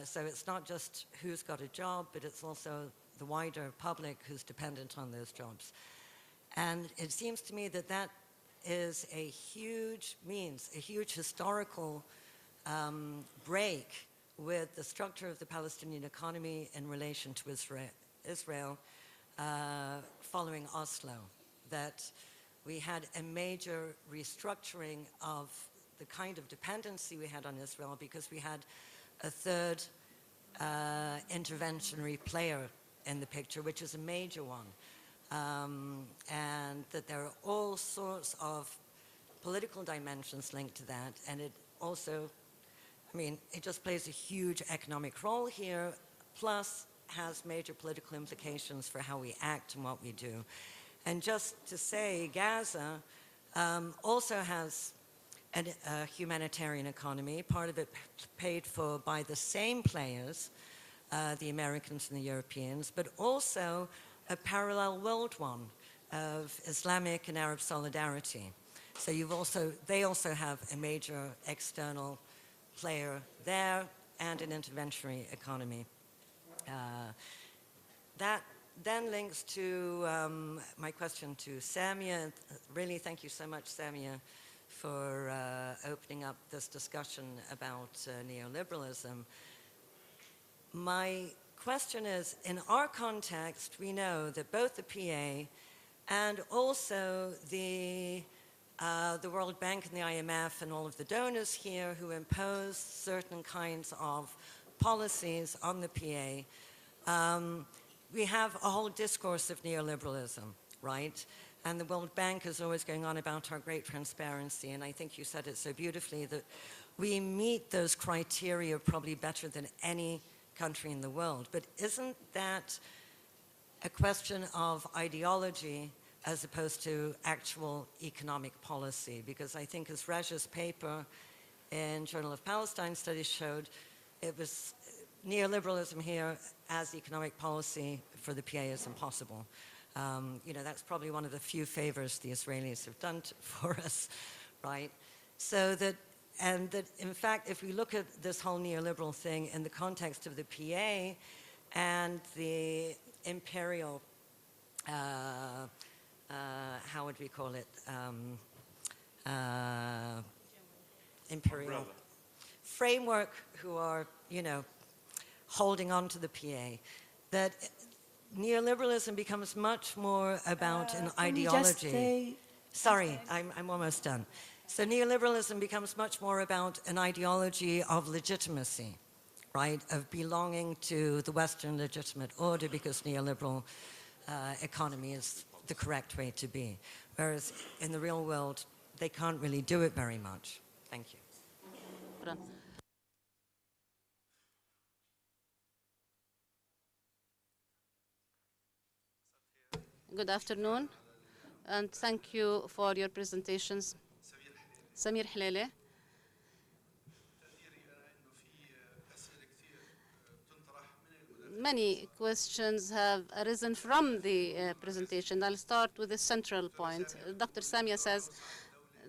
So it's not just who's got a job, but it's also the wider public who's dependent on those jobs. And it seems to me that that is a huge historical break with the structure of the Palestinian economy in relation to Israel following Oslo, that we had a major restructuring of the kind of dependency we had on Israel because we had a third interventionary player in the picture, which is a major one. And that there are all sorts of political dimensions linked to that. And it also, I mean, it just plays a huge economic role here, plus has major political implications for how we act and what we do. And just to say, Gaza also has a humanitarian economy, part of it paid for by the same players, the Americans and the Europeans, but also a parallel world one of Islamic and Arab solidarity. So they also have a major external player there and an interventionary economy. That then links to my question to Samia. Really, thank you so much, Samia, for opening up this discussion about neoliberalism. My question is, in our context, we know that both the PA and also the World Bank and the IMF and all of the donors here who impose certain kinds of policies on the PA, we have a whole discourse of neoliberalism, right? And the World Bank is always going on about our great transparency, and I think you said it so beautifully that we meet those criteria probably better than any country in the world. But isn't that a question of ideology as opposed to actual economic policy? Because I think as Raja's paper in Journal of Palestine Studies showed, it was neoliberalism here as economic policy for the PA is impossible. You know, that's probably one of the few favors the Israelis have done for us, right? So that, and that in fact, if we look at this whole neoliberal thing in the context of the PA and the imperial, how would we call it? Imperial umbrella framework who are, you know, holding on to the PA, that neoliberalism becomes much more about an ideology. Sorry, I'm almost done. So neoliberalism becomes much more about an ideology of legitimacy, right? Of belonging to the Western legitimate order because neoliberal economy is the correct way to be. Whereas in the real world, they can't really do it very much. Thank you. Good afternoon, and thank you for your presentations. Samir Hlele. Many questions have arisen from the presentation. I'll start with the central point. Dr. Samia says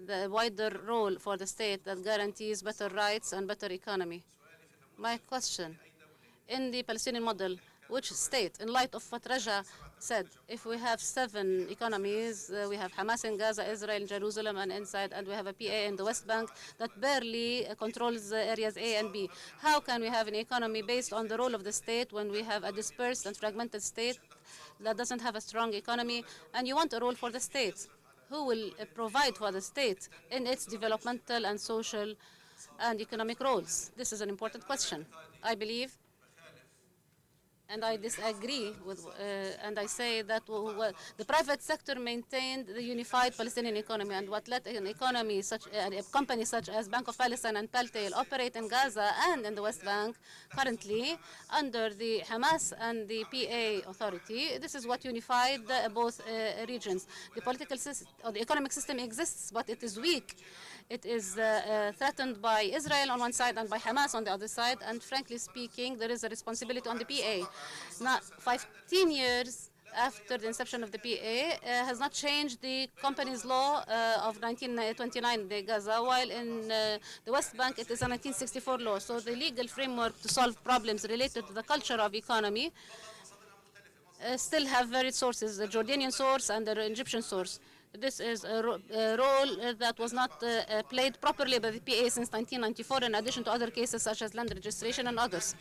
the wider role for the state that guarantees better rights and better economy. My question, in the Palestinian model, which state, in light of what Raja said, if we have 7 economies, we have Hamas in Gaza, Israel, Jerusalem, and inside, and we have a PA in the West Bank that barely controls areas A and B. How can we have an economy based on the role of the state when we have a dispersed and fragmented state that doesn't have a strong economy, and you want a role for the state? Who will provide for the state in its developmental and social and economic roles? This is an important question. I believe, and I disagree with, and I say that the private sector maintained the unified Palestinian economy, and what let an economy such a company such as Bank of Palestine and Paltail operate in Gaza and in the West Bank currently under the Hamas and the PA authority. This is what unified both regions. The political system or the economic system exists, but it is weak. It is threatened by Israel on one side and by Hamas on the other side. And frankly speaking, there is a responsibility on the PA. Now, 15 years after the inception of the PA has not changed the company's law of 1929, the Gaza, while in the West Bank it is a 1964 law. So the legal framework to solve problems related to the culture of economy still have varied sources, the Jordanian source and the Egyptian source. This is a role that was not played properly by the PA since 1994, in addition to other cases such as land registration and others.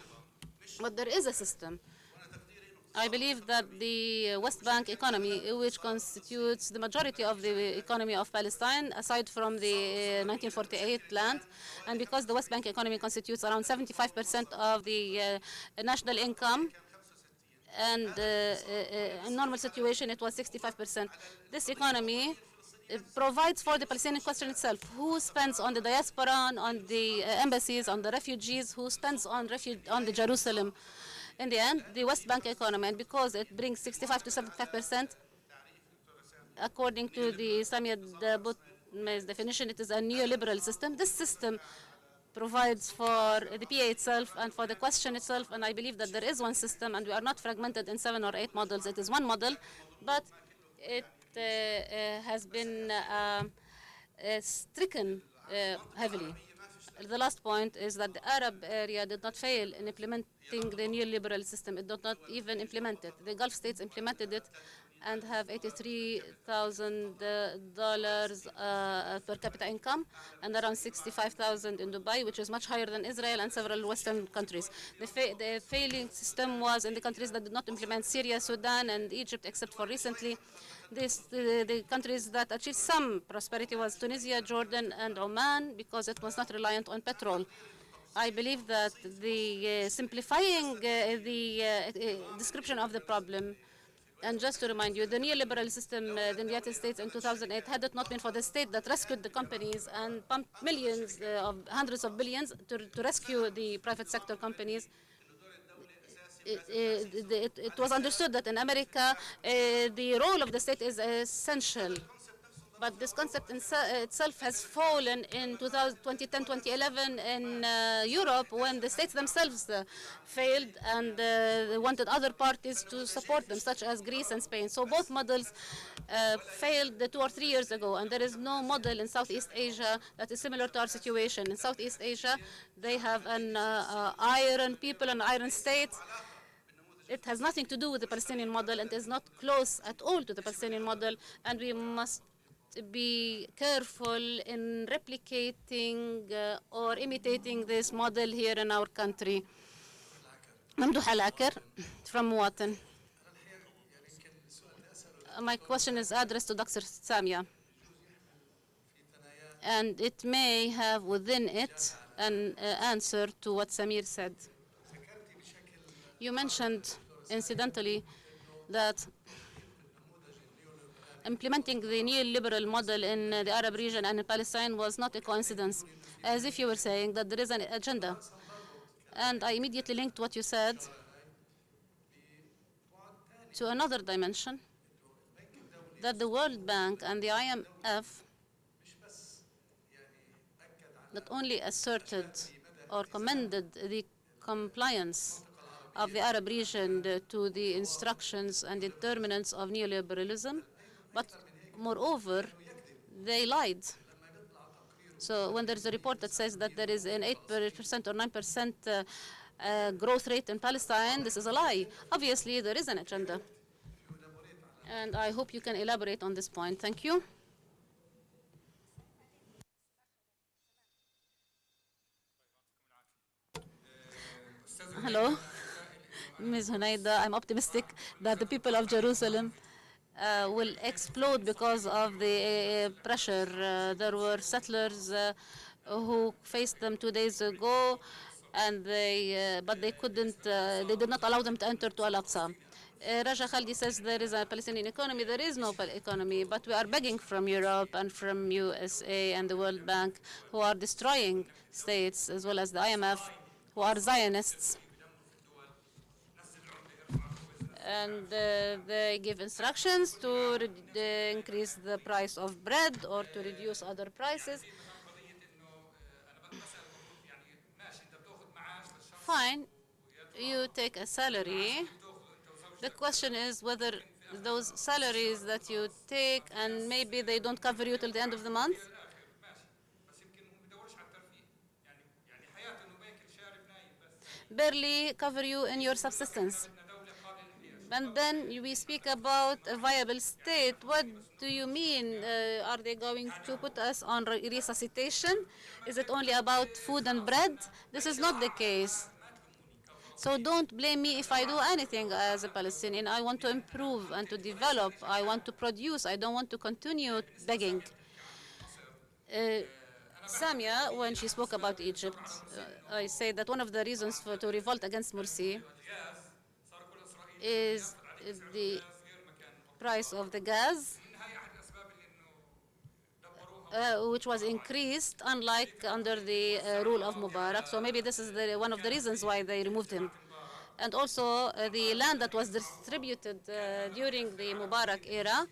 But there is a system. I believe that the West Bank economy, which constitutes the majority of the economy of Palestine, aside from the 1948 land, and because the West Bank economy constitutes around 75% of the national income, and in normal situation it was 65%. This economy provides for the Palestinian question itself. Who spends on the diaspora, on the embassies, on the refugees, who spends on the Jerusalem? In the end, the West Bank economy, and because it brings 65 to 75%, according to the Samia Butmei's definition, it is a neoliberal system. This system provides for the PA itself and for the question itself, and I believe that there is one system, and we are not fragmented in 7 or 8 models. It is one model, but it has been stricken heavily. The last point is that the Arab area did not fail in implementing the neoliberal system. It did not even implement it. The Gulf states implemented it and have $83,000 per capita income, and around 65,000 in Dubai, which is much higher than Israel and several Western countries. The failing system was in the countries that did not implement: Syria, Sudan, and Egypt, except for recently. The countries that achieved some prosperity was Tunisia, Jordan, and Oman, because it was not reliant on petrol. I believe that the simplifying the description of the problem. And just to remind you, the neoliberal system in the United States in 2008, had it not been for the state that rescued the companies and pumped millions of hundreds of billions to rescue the private sector companies, it was understood that in America, the role of the state is essential. But this concept itself has fallen in 2010, 2011 in Europe, when the states themselves failed and they wanted other parties to support them, such as Greece and Spain. So both models failed 2 or 3 years ago, and there is no model in Southeast Asia that is similar to our situation. In Southeast Asia, they have an iron people, an iron state. It has nothing to do with the Palestinian model, and is not close at all to the Palestinian model, and we must be careful in replicating or imitating this model here in our country. Mamdouh Al-Akir from Muwatin. My question is addressed to Dr. Samia, and it may have within it an answer to what Samir said. You mentioned, incidentally, that implementing the neoliberal model in the Arab region and in Palestine was not a coincidence, as if you were saying that there is an agenda. And I immediately linked what you said to another dimension, that the World Bank and the IMF not only asserted or commended the compliance of the Arab region to the instructions and determinants of neoliberalism, but moreover, they lied. So when there's a report that says that there is an 8% or 9% growth rate in Palestine, this is a lie. Obviously, there is an agenda. And I hope you can elaborate on this point. Thank you. Hello. Ms. Hunaida, I'm optimistic that the people of Jerusalem will explode because of the pressure. There were settlers who faced them 2 days ago, and but they couldn't. They did not allow them to enter to Al-Aqsa. Raja Khaldi says there is a Palestinian economy. There is no economy, but we are begging from Europe and from USA and the World Bank, who are destroying states, as well as the IMF, who are Zionists. And they give instructions to increase the price of bread or to reduce other prices. Fine, you take a salary. The question is whether those salaries that you take and maybe they don't cover you till the end of the month. Barely cover you in your subsistence. And then we speak about a viable state. What do you mean? Are they going to put us on resuscitation? Is it only about food and bread? This is not the case. So don't blame me if I do anything as a Palestinian. I want to improve and to develop. I want to produce. I don't want to continue begging. Uh, Samia, when she spoke about Egypt, I say that one of the reasons to revolt against Morsi is the price of the gas, which was increased, unlike under the rule of Mubarak. So maybe this is one of the reasons why they removed him. And also the land that was distributed during the Mubarak era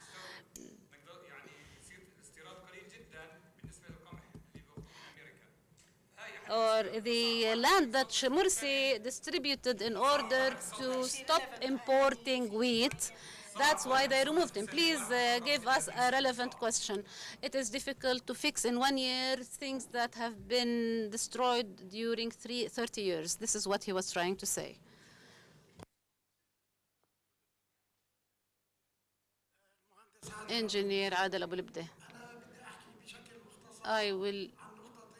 or the land that Morsi distributed in order to stop importing wheat. That's why they removed him. Please give us a relevant question. It is difficult to fix in 1 year things that have been destroyed during 30 years. This is what he was trying to say. Engineer Adel Abu Libde. I will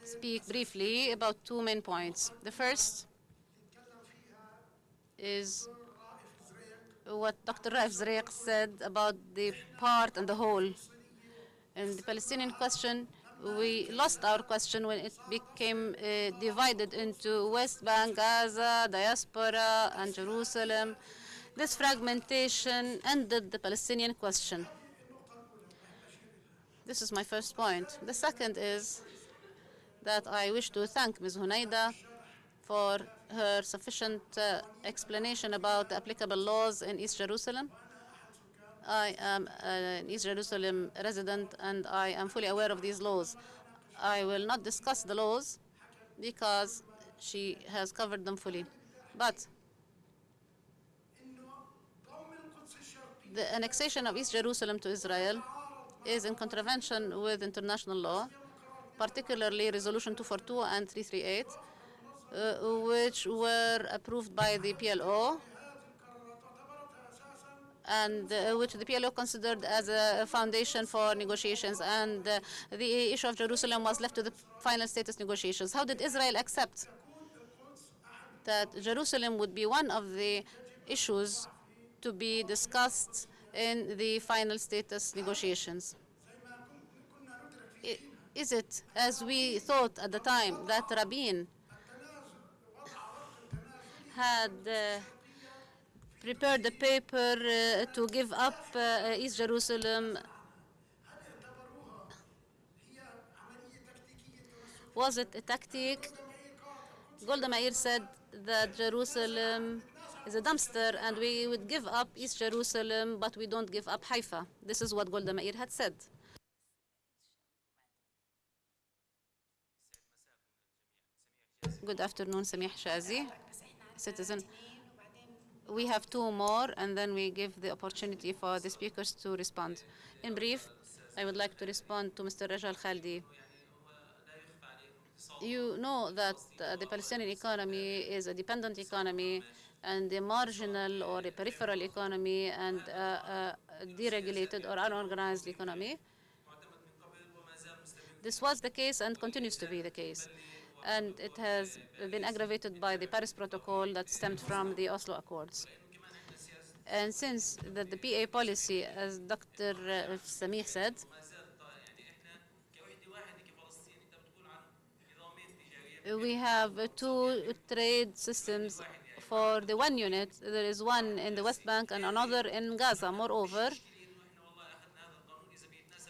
speak briefly about two main points. The first is what Dr. Raif Zreik said about the part and the whole. In the Palestinian question, we lost our question when it became divided into West Bank, Gaza, diaspora, and Jerusalem. This fragmentation ended the Palestinian question. This is my first point. The second is that I wish to thank Ms. Hunaida for her sufficient explanation about the applicable laws in East Jerusalem. I am an East Jerusalem resident and I am fully aware of these laws. I will not discuss the laws because she has covered them fully. But the annexation of East Jerusalem to Israel is in contravention with international law, particularly Resolution 242 and 338, which were approved by the PLO and which the PLO considered as a foundation for negotiations, and the issue of Jerusalem was left to the final status negotiations. How did Israel accept that Jerusalem would be one of the issues to be discussed in the final status negotiations? Is it, as we thought at the time, that Rabin had prepared the paper to give up East Jerusalem? Was it a tactic? Golda Meir said that Jerusalem is a dumpster and we would give up East Jerusalem, but we don't give up Haifa. This is what Golda Meir had said. Good afternoon, Samih Shazi, citizen. We have two more, and then we give the opportunity for the speakers to respond. In brief, I would like to respond to Mr. Rajal Khaldi. You know that the Palestinian economy is a dependent economy and a marginal or a peripheral economy and a deregulated or unorganized economy. This was the case and continues to be the case. And it has been aggravated by the Paris Protocol that stemmed from the Oslo Accords. And since the PA policy, as Dr. Samih said, we have two trade systems for the one unit. There is one in the West Bank and another in Gaza. Moreover,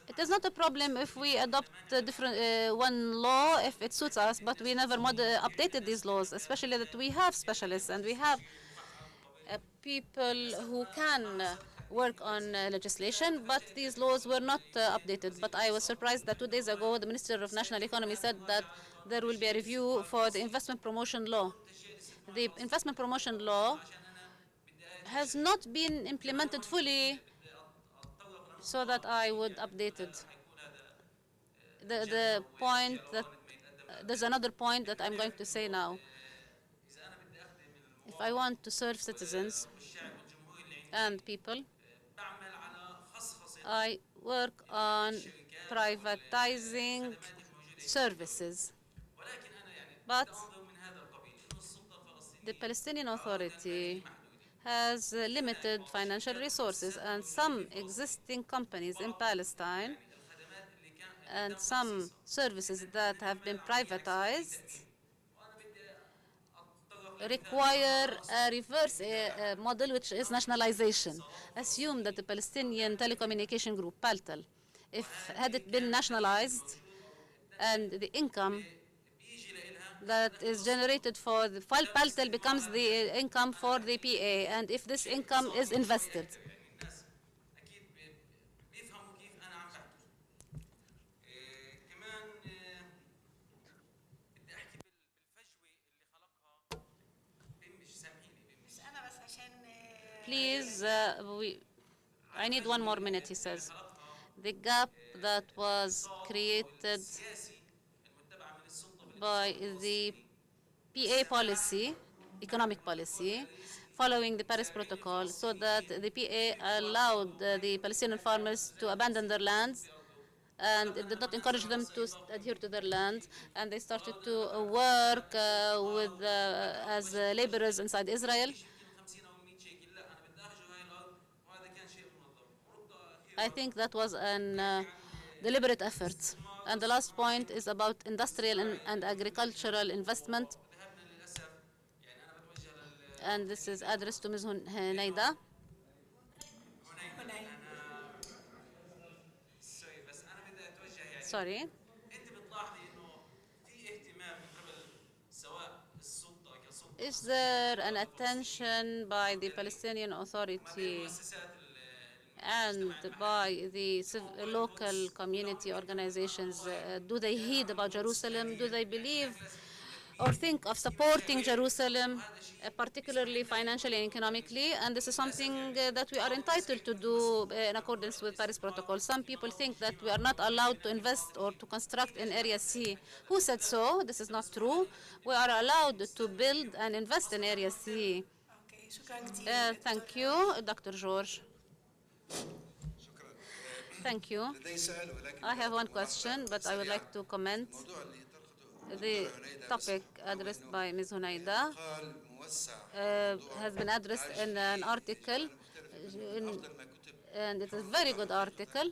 it is not a problem if we adopt a different one law if it suits us, but we never updated these laws, especially that we have specialists and we have people who can work on legislation, but these laws were not updated. But I was surprised that 2 days ago the Minister of National Economy said that there will be a review for the investment promotion law. The investment promotion law has not been implemented fully so that I would update it. The point that there's another point that I'm going to say now. If I want to serve citizens and people, I work on privatizing services. But the Palestinian Authority has limited financial resources, and some existing companies in Palestine and some services that have been privatized require a reverse model, which is nationalization. Assume that the Palestinian telecommunication group, Paltel, if had it been nationalized and the income that is generated for the Paltel becomes the income for the PA, and if this income is invested. Please, I need 1 more minute, he says. The gap that was created by the PA policy, economic policy, following the Paris Protocol, so that the PA allowed the Palestinian farmers to abandon their lands, and it did not encourage them to adhere to their land, and they started to work as laborers inside Israel. I think that was a deliberate effort. And the last point is about industrial and agricultural investment. And this is addressed to Ms. Hunaida. Sorry. Is there an attention by the Palestinian Authority and by the local community organizations? Do they heed about Jerusalem? Do they believe or think of supporting Jerusalem, particularly financially and economically? And this is something that we are entitled to do in accordance with Paris Protocol. Some people think that we are not allowed to invest or to construct in Area C. Who said so? This is not true. We are allowed to build and invest in Area C. Thank you, Dr. George. Thank you. I have one question, but I would like to comment. The topic addressed by Ms. Hunaida has been addressed in an article, and it is a very good article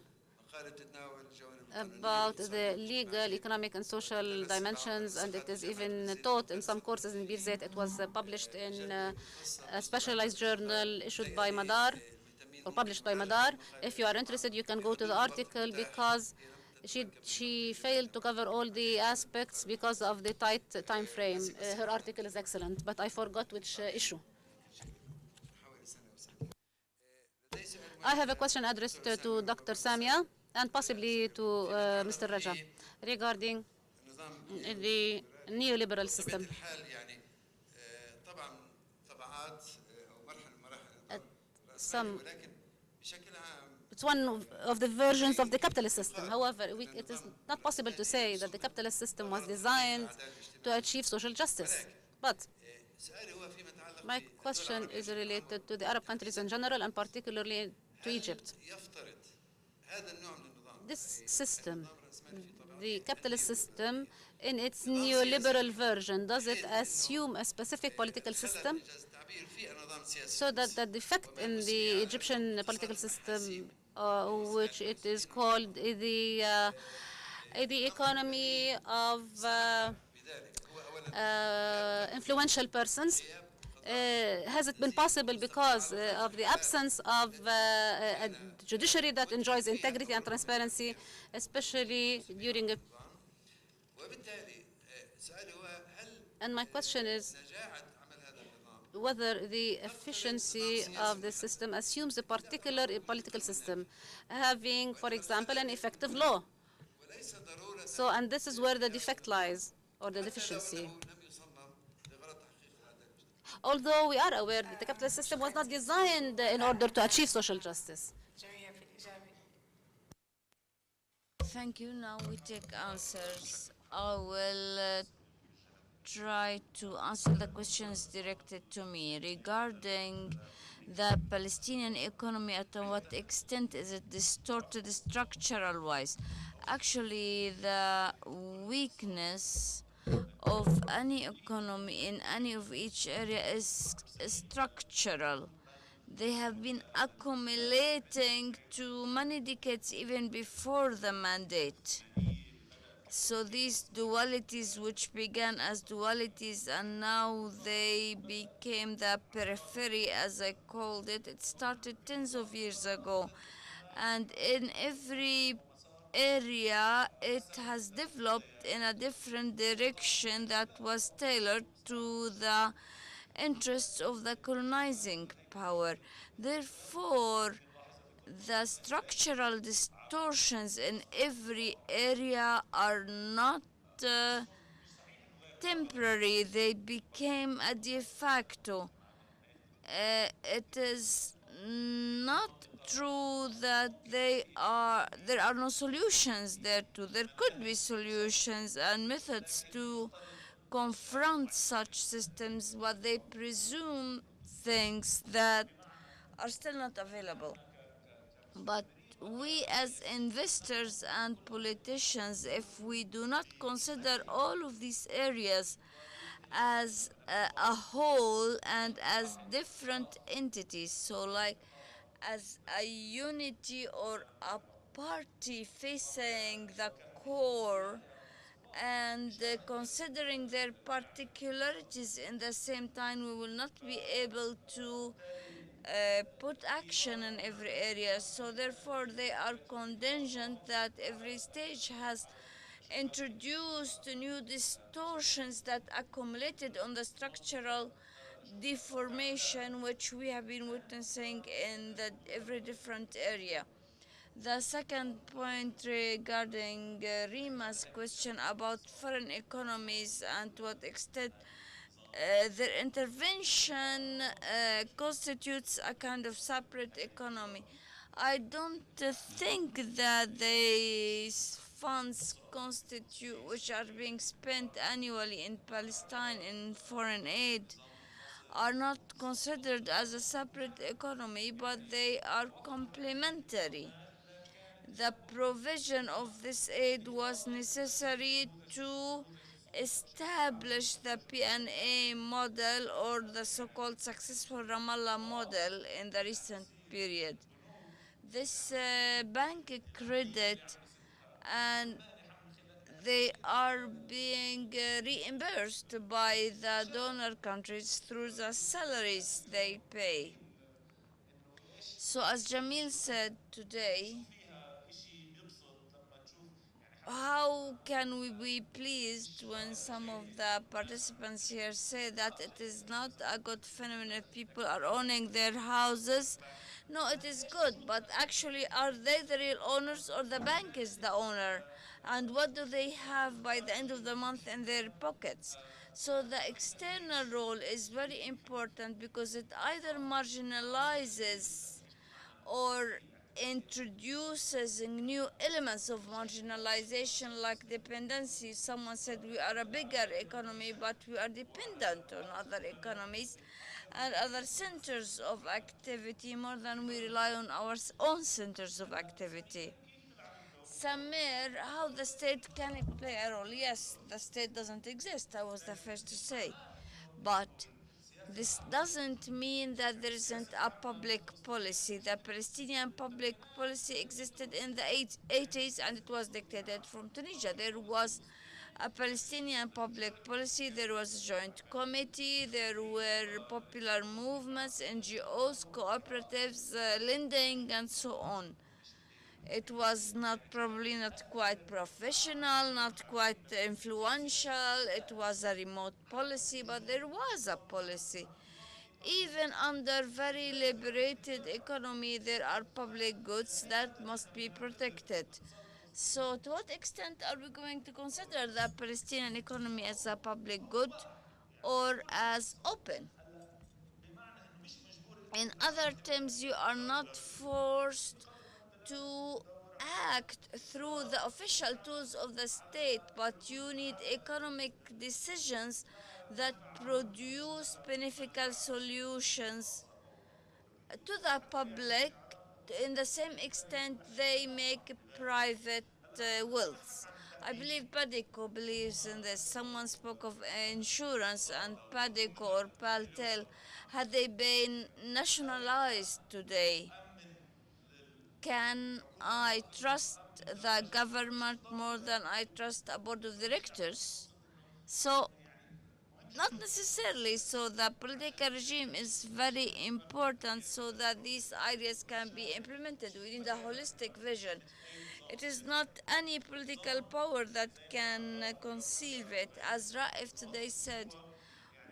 about the legal, economic, and social dimensions, and it is even taught in some courses in Birzeit. It was published in a specialized journal issued by Madar, or published by Madar. If you are interested, you can go to the article because she failed to cover all the aspects because of the tight time frame. Her article is excellent, but I forgot which issue. I have a question addressed to Dr. Samia and possibly to Mr. Raja regarding the neoliberal system. It's one of the versions of the capitalist system. However, it is not possible to say that the capitalist system was designed to achieve social justice. But my question is related to the Arab countries in general and particularly to Egypt. This system, the capitalist system, in its neoliberal version, does it assume a specific political system? So that the defect in the Egyptian political system, which it is called the economy of influential persons, has it been possible because of the absence of a judiciary that enjoys integrity and transparency, especially during a... And my question is whether the efficiency of the system assumes a particular political system having, for example, an effective law. So, and this is where the defect lies, or the deficiency. Although we are aware that the capitalist system was not designed in order to achieve social justice. Thank you. Now we take answers. I will try to answer the questions directed to me regarding the Palestinian economy. At what extent is it distorted structural wise? Actually, the weakness of any economy in any of each area is structural. They have been accumulating to many decades even before the mandate. So these dualities, which began as dualities and now they became the periphery, as I called it started tens of years ago. And in every area, it has developed in a different direction that was tailored to the interests of the colonizing power. Therefore, the structural distortions in every area are not uh, temporary, they became a de facto. It is not true that there are no solutions there too. There could be solutions and methods to confront such systems, but they presume things that are still not available. But we, as investors and politicians, if we do not consider all of these areas as a whole and as different entities, so like as a unity or a party facing the core, and considering their particularities in the same time, we will not be able to put action in every area. So therefore, they are contingent that every stage has introduced new distortions that accumulated on the structural deformation which we have been witnessing in the every different area. The second point regarding Rima's question about foreign economies and to what extent their intervention constitutes a kind of separate economy. I don't think that these funds constitute, which are being spent annually in Palestine in foreign aid, are not considered as a separate economy, but they are complementary. The provision of this aid was necessary to establish the PNA model, or the so-called successful Ramallah model, in the recent period. This bank credit, and they are being reimbursed by the donor countries through the salaries they pay. So as Jamil said today, how can we be pleased when some of the participants here say that it is not a good phenomenon if people are owning their houses? No, it is good, but actually, are they the real owners or the bank is the owner? And what do they have by the end of the month in their pockets? So the external role is very important because it either marginalizes or introduces new elements of marginalization like dependency. Someone said we are a bigger economy, but we are dependent on other economies and other centers of activity more than we rely on our own centers of activity. Samir, how the state can it play a role? Yes, the state doesn't exist. I was the first to say. But this doesn't mean that there isn't a public policy. The Palestinian public policy existed in the 80s and it was dictated from Tunisia. There was a Palestinian public policy, there was a joint committee, there were popular movements, NGOs, cooperatives, lending, and so on. It was not probably not quite professional, not quite influential. It was a remote policy, but there was a policy. Even under very liberated economy, there are public goods that must be protected. So, to what extent are we going to consider the Palestinian economy as a public good or as open? In other terms, you are not forced to act through the official tools of the state, but you need economic decisions that produce beneficial solutions to the public in the same extent they make private wills. I believe Padico believes in this. Someone spoke of insurance, and Padico or Paltel, had they been nationalized today, can I trust the government more than I trust a board of directors? So, not necessarily. So, the political regime is very important so that these ideas can be implemented. We need a holistic vision. It is not any political power that can conceive it. As Raif today said,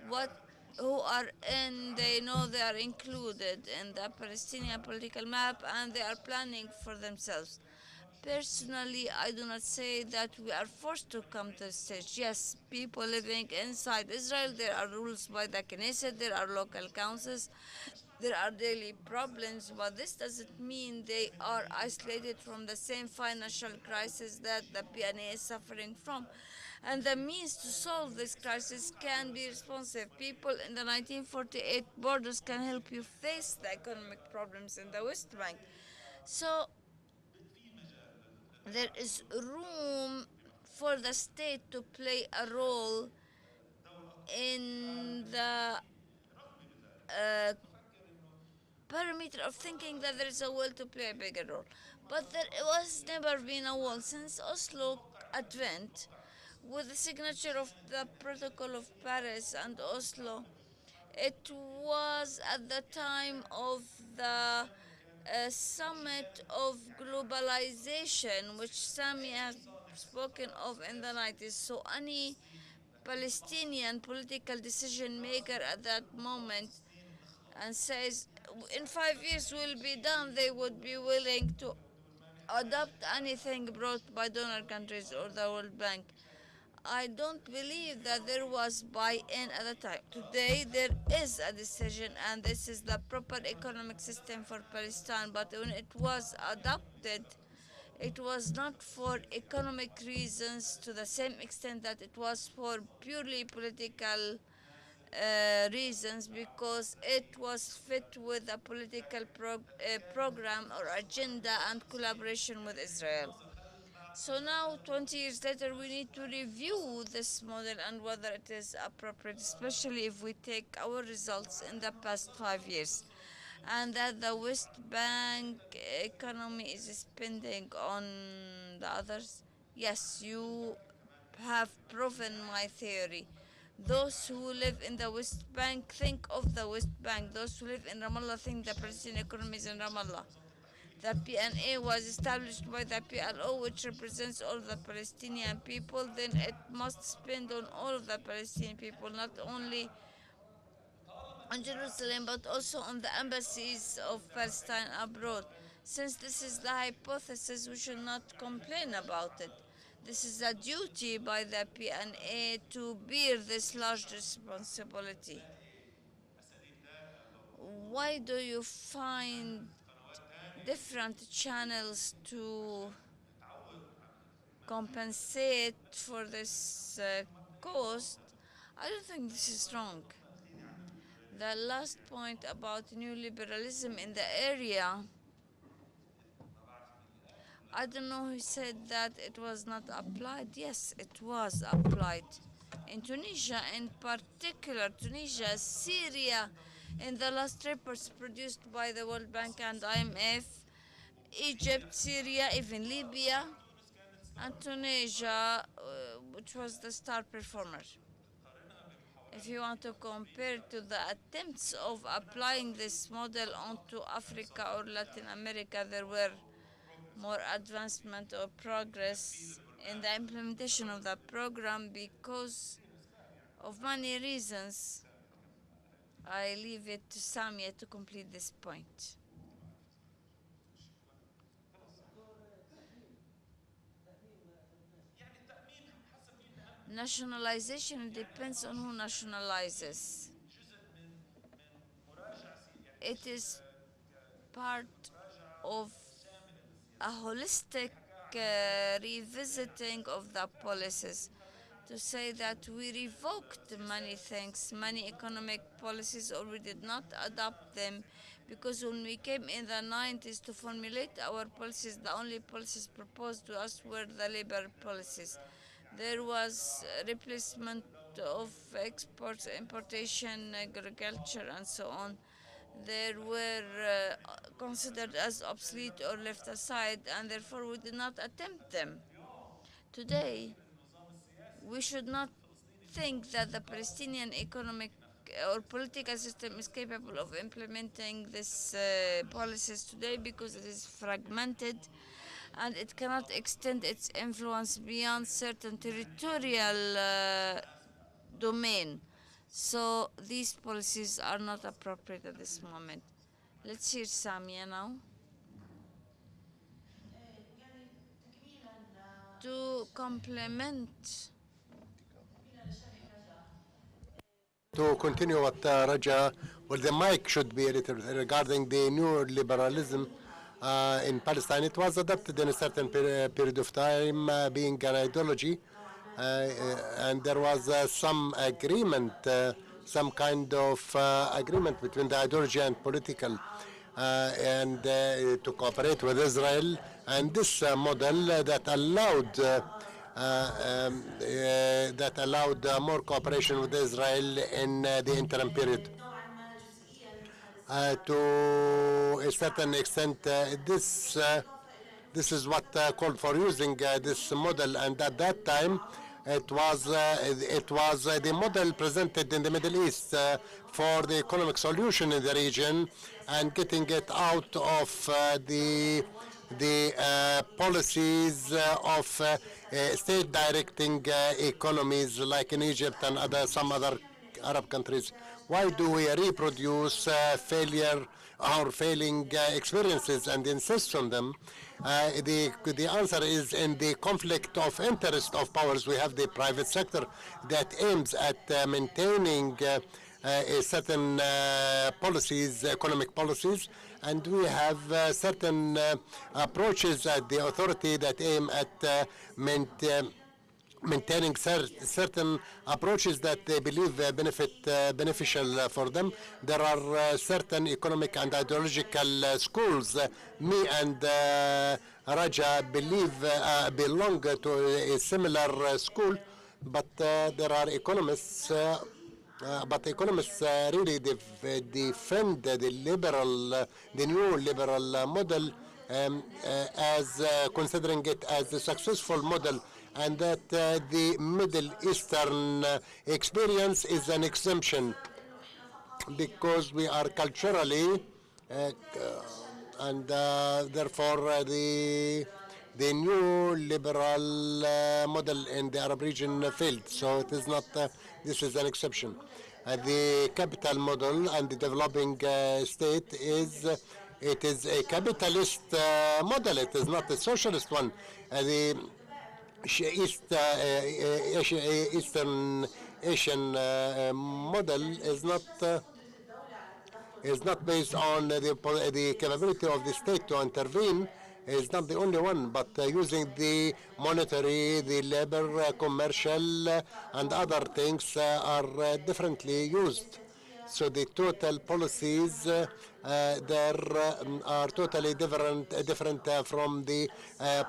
what who are in, they know they are included in the Palestinian political map and they are planning for themselves. Personally, I do not say that we are forced to come to the stage. Yes, people living inside Israel, there are rules by the Knesset, there are local councils, there are daily problems, but this doesn't mean they are isolated from the same financial crisis that the PNA is suffering from. And the means to solve this crisis can be responsive. People in the 1948 borders can help you face the economic problems in the West Bank. So there is room for the state to play a role in the parameter of thinking that there is a will to play a bigger role. But there was never been a will since Oslo advent, with the signature of the Protocol of Paris and Oslo. It was at the time of the summit of globalization, which Sami has spoken of in the 90s. So any Palestinian political decision maker at that moment and says in 5 years will be done, they would be willing to adopt anything brought by donor countries or the World Bank. I don't believe that there was buy-in at the time. Today there is a decision, and this is the proper economic system for Palestine. But when it was adopted, it was not for economic reasons to the same extent that it was for purely political reasons, because it was fit with a political program or agenda and collaboration with Israel. So now, 20 years later, we need to review this model and whether it is appropriate, especially if we take our results in the past 5 years. And that the West Bank economy is spending on the others. Yes, you have proven my theory. Those who live in the West Bank think of the West Bank. Those who live in Ramallah think the Palestinian economy is in Ramallah. The PNA was established by the PLO, which represents all the Palestinian people. Then it must spend on all of the Palestinian people, not only on Jerusalem, but also on the embassies of Palestine abroad. Since this is the hypothesis, we should not complain about it. This is a duty by the PNA to bear this large responsibility. Why do you find different channels to compensate for this cost? I don't think this is wrong. The last point about neoliberalism in the area, I don't know who said that it was not applied. Yes, it was applied. In Tunisia, in particular, Tunisia, Syria, in the last reports produced by the World Bank and IMF, Egypt, Syria, even Libya, and Tunisia, which was the star performer. If you want to compare to the attempts of applying this model onto Africa or Latin America, there were more advancement or progress in the implementation of the program because of many reasons. I leave it to Samia to complete this point. Nationalization depends on who nationalizes. It is part of a holistic revisiting of the policies, to say that we revoked many things, many economic policies, or we did not adopt them, because when we came in the 90s to formulate our policies, the only policies proposed to us were the labor policies. There was replacement of exports, importation, agriculture, and so on. They were considered as obsolete or left aside, and therefore we did not attempt them. Today, we should not think that the Palestinian economic or political system is capable of implementing these policies today, because it is fragmented and it cannot extend its influence beyond certain territorial domain. So these policies are not appropriate at this moment. Let's hear Samia now. To complement. To continue what Raja, well, the mic should be regarding the new liberalism in Palestine. It was adopted in a certain period of time, being an ideology, and there was some agreement, some kind of agreement between the ideology and political, and to cooperate with Israel. And this model that allowed more cooperation with Israel in the interim period. To a certain extent, this is what called for using this model, and at that time it was the model presented in the Middle East for the economic solution in the region, and getting it out of the policies of state directing economies like in Egypt and some other Arab countries. Why do we reproduce failure or failing experiences and insist on them? The answer is in the conflict of interest of powers. We have the private sector that aims at maintaining a certain policies, economic policies, and we have certain approaches at the authority that aim at maintaining certain approaches that they believe beneficial for them. There are certain economic and ideological schools. Me and Raja belong to a similar school, but there are economists. But economists really defend the new liberal model as considering it as a successful model, and that the Middle Eastern experience is an exemption because we are culturally and therefore the new liberal model in the Arab region failed. So it is not, this is an exception. The capital model and the developing state it is a capitalist model. It is not a socialist one. The Eastern Asian model is not based on the capability of the state to intervene. Is not the only one, but using the monetary, the labor, commercial, and other things are differently used. So the total policies there are totally different from the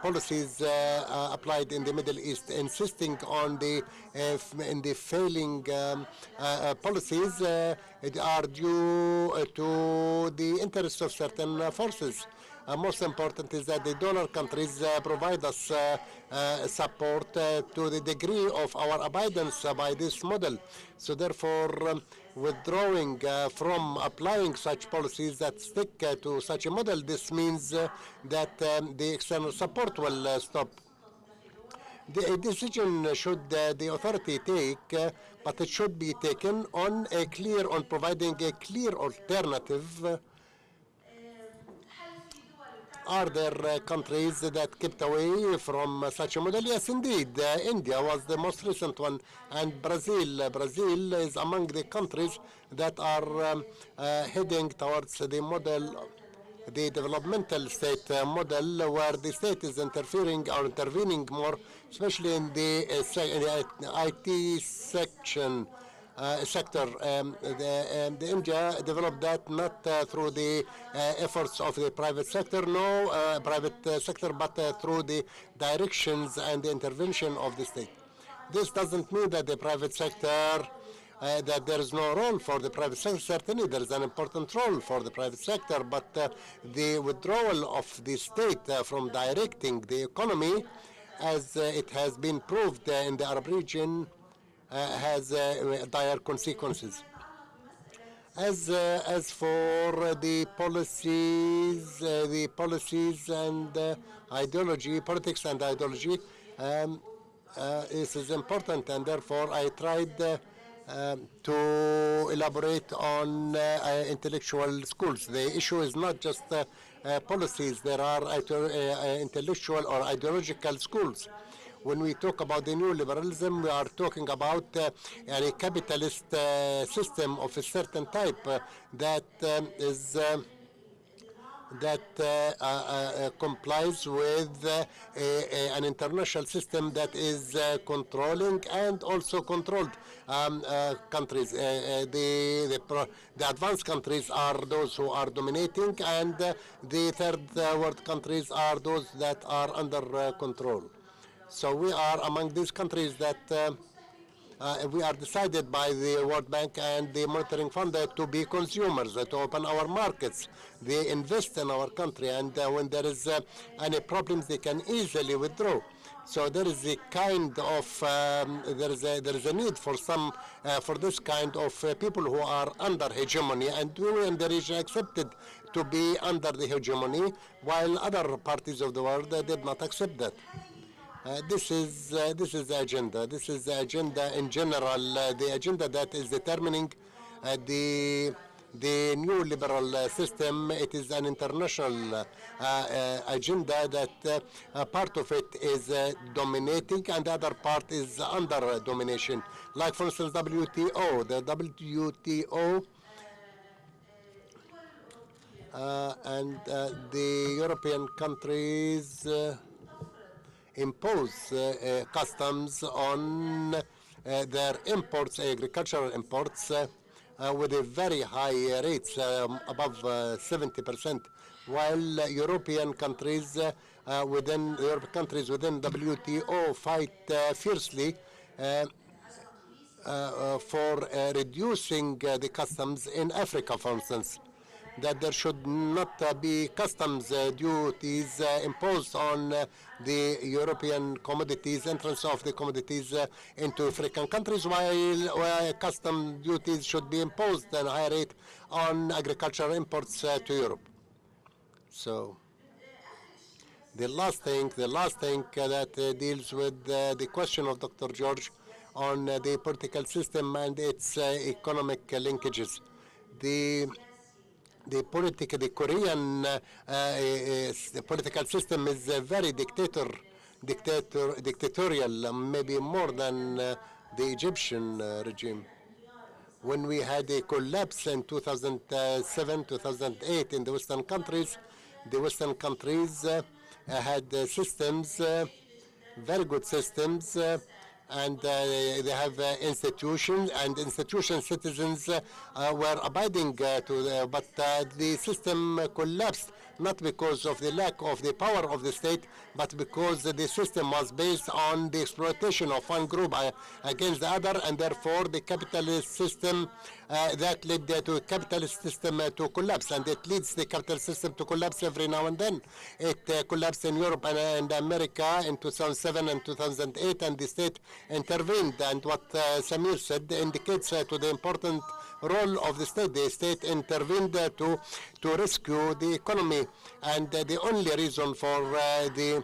policies applied in the Middle East, insisting on in the failing policies are due to the interests of certain forces. Most important is that the donor countries provide us support to the degree of our abidance by this model. So therefore, withdrawing from applying such policies that stick to such a model, this means that the external support will stop. The decision should the authority take, but it should be taken on providing a clear alternative. Are there countries that kept away from such a model? Yes, indeed. India was the most recent one, and Brazil. Brazil is among the countries that are heading towards the model the developmental state model where the state is interfering or intervening more, especially in the IT section sector. The India developed that not through the efforts of the private sector, no private sector, but through the directions and the intervention of the state. This doesn't mean that the private sector that there is no role for the private sector. Certainly, there is an important role for the private sector, but the withdrawal of the state from directing the economy, as it has been proved in the Arab region, has dire consequences. As for the policies and ideology, politics and ideology, this is important, and therefore I tried to elaborate on intellectual schools. The issue is not just policies. There are intellectual or ideological schools. When we talk about the neoliberalism, we are talking about a capitalist system of a certain type that complies with an international system that is controlling and also controlled countries. The advanced countries are those who are dominating, and the third world countries are those that are under control. So we are among these countries that we are decided by the World Bank and the Monitoring Fund to be consumers, to open our markets. They invest in our country, and when there is any problems, they can easily withdraw. So there is a kind of there is a need for this kind of people who are under hegemony, and we in the region accepted to be under the hegemony, while other parties of the world did not accept that. This is the agenda. This is the agenda in general. The agenda that is determining the new liberal system. It is an international agenda that part of it is dominating and the other part is under domination. Like, for instance, WTO. The WTO and the European countries impose customs on their imports, agricultural imports, with a very high rates, above 70%, while European countries within WTO fight fiercely for reducing the customs in Africa, for instance, that there should not be customs duties imposed on the European commodities, entrance of the commodities into African countries, while custom duties should be imposed at a higher rate on agricultural imports to Europe. So the last thing that deals with the question of Dr. George on the political system and its economic linkages. The Korean the political system is very dictatorial, maybe more than the Egyptian regime. When we had a collapse in 2007, 2008 in the Western countries had systems, very good systems, and they have institutions, and citizens were abiding to but the system collapsed, not because of the lack of the power of the state, but because the system was based on the exploitation of one group against the other, and therefore the capitalist system that led to a capitalist system to collapse, and it leads the capitalist system to collapse every now and then. It collapsed in Europe and America in 2007 and 2008, and the state intervened, and what Samir said indicates to the important role of the state. The state intervened to rescue the economy, and the only reason for the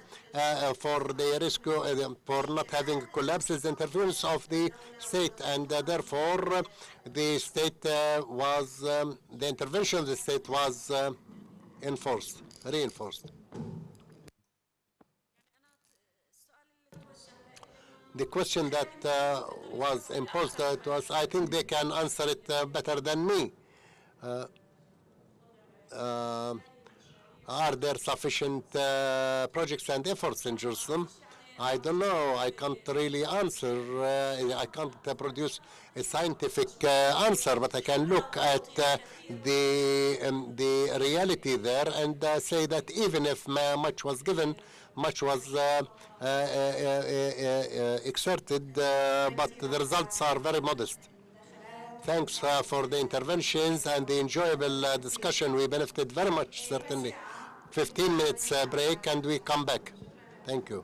rescue, for not having collapse, is the interference of the state, and therefore the state the intervention of the state was reinforced. The question that was imposed to us, I think they can answer it better than me. Are there sufficient projects and efforts in Jerusalem? I don't know. I can't really answer. I can't produce a scientific answer, but I can look at the reality there and say that even if much was given, much was exerted, but the results are very modest. Thanks for the interventions and the enjoyable discussion. We benefited very much, certainly. 15 minutes break and we come back. Thank you.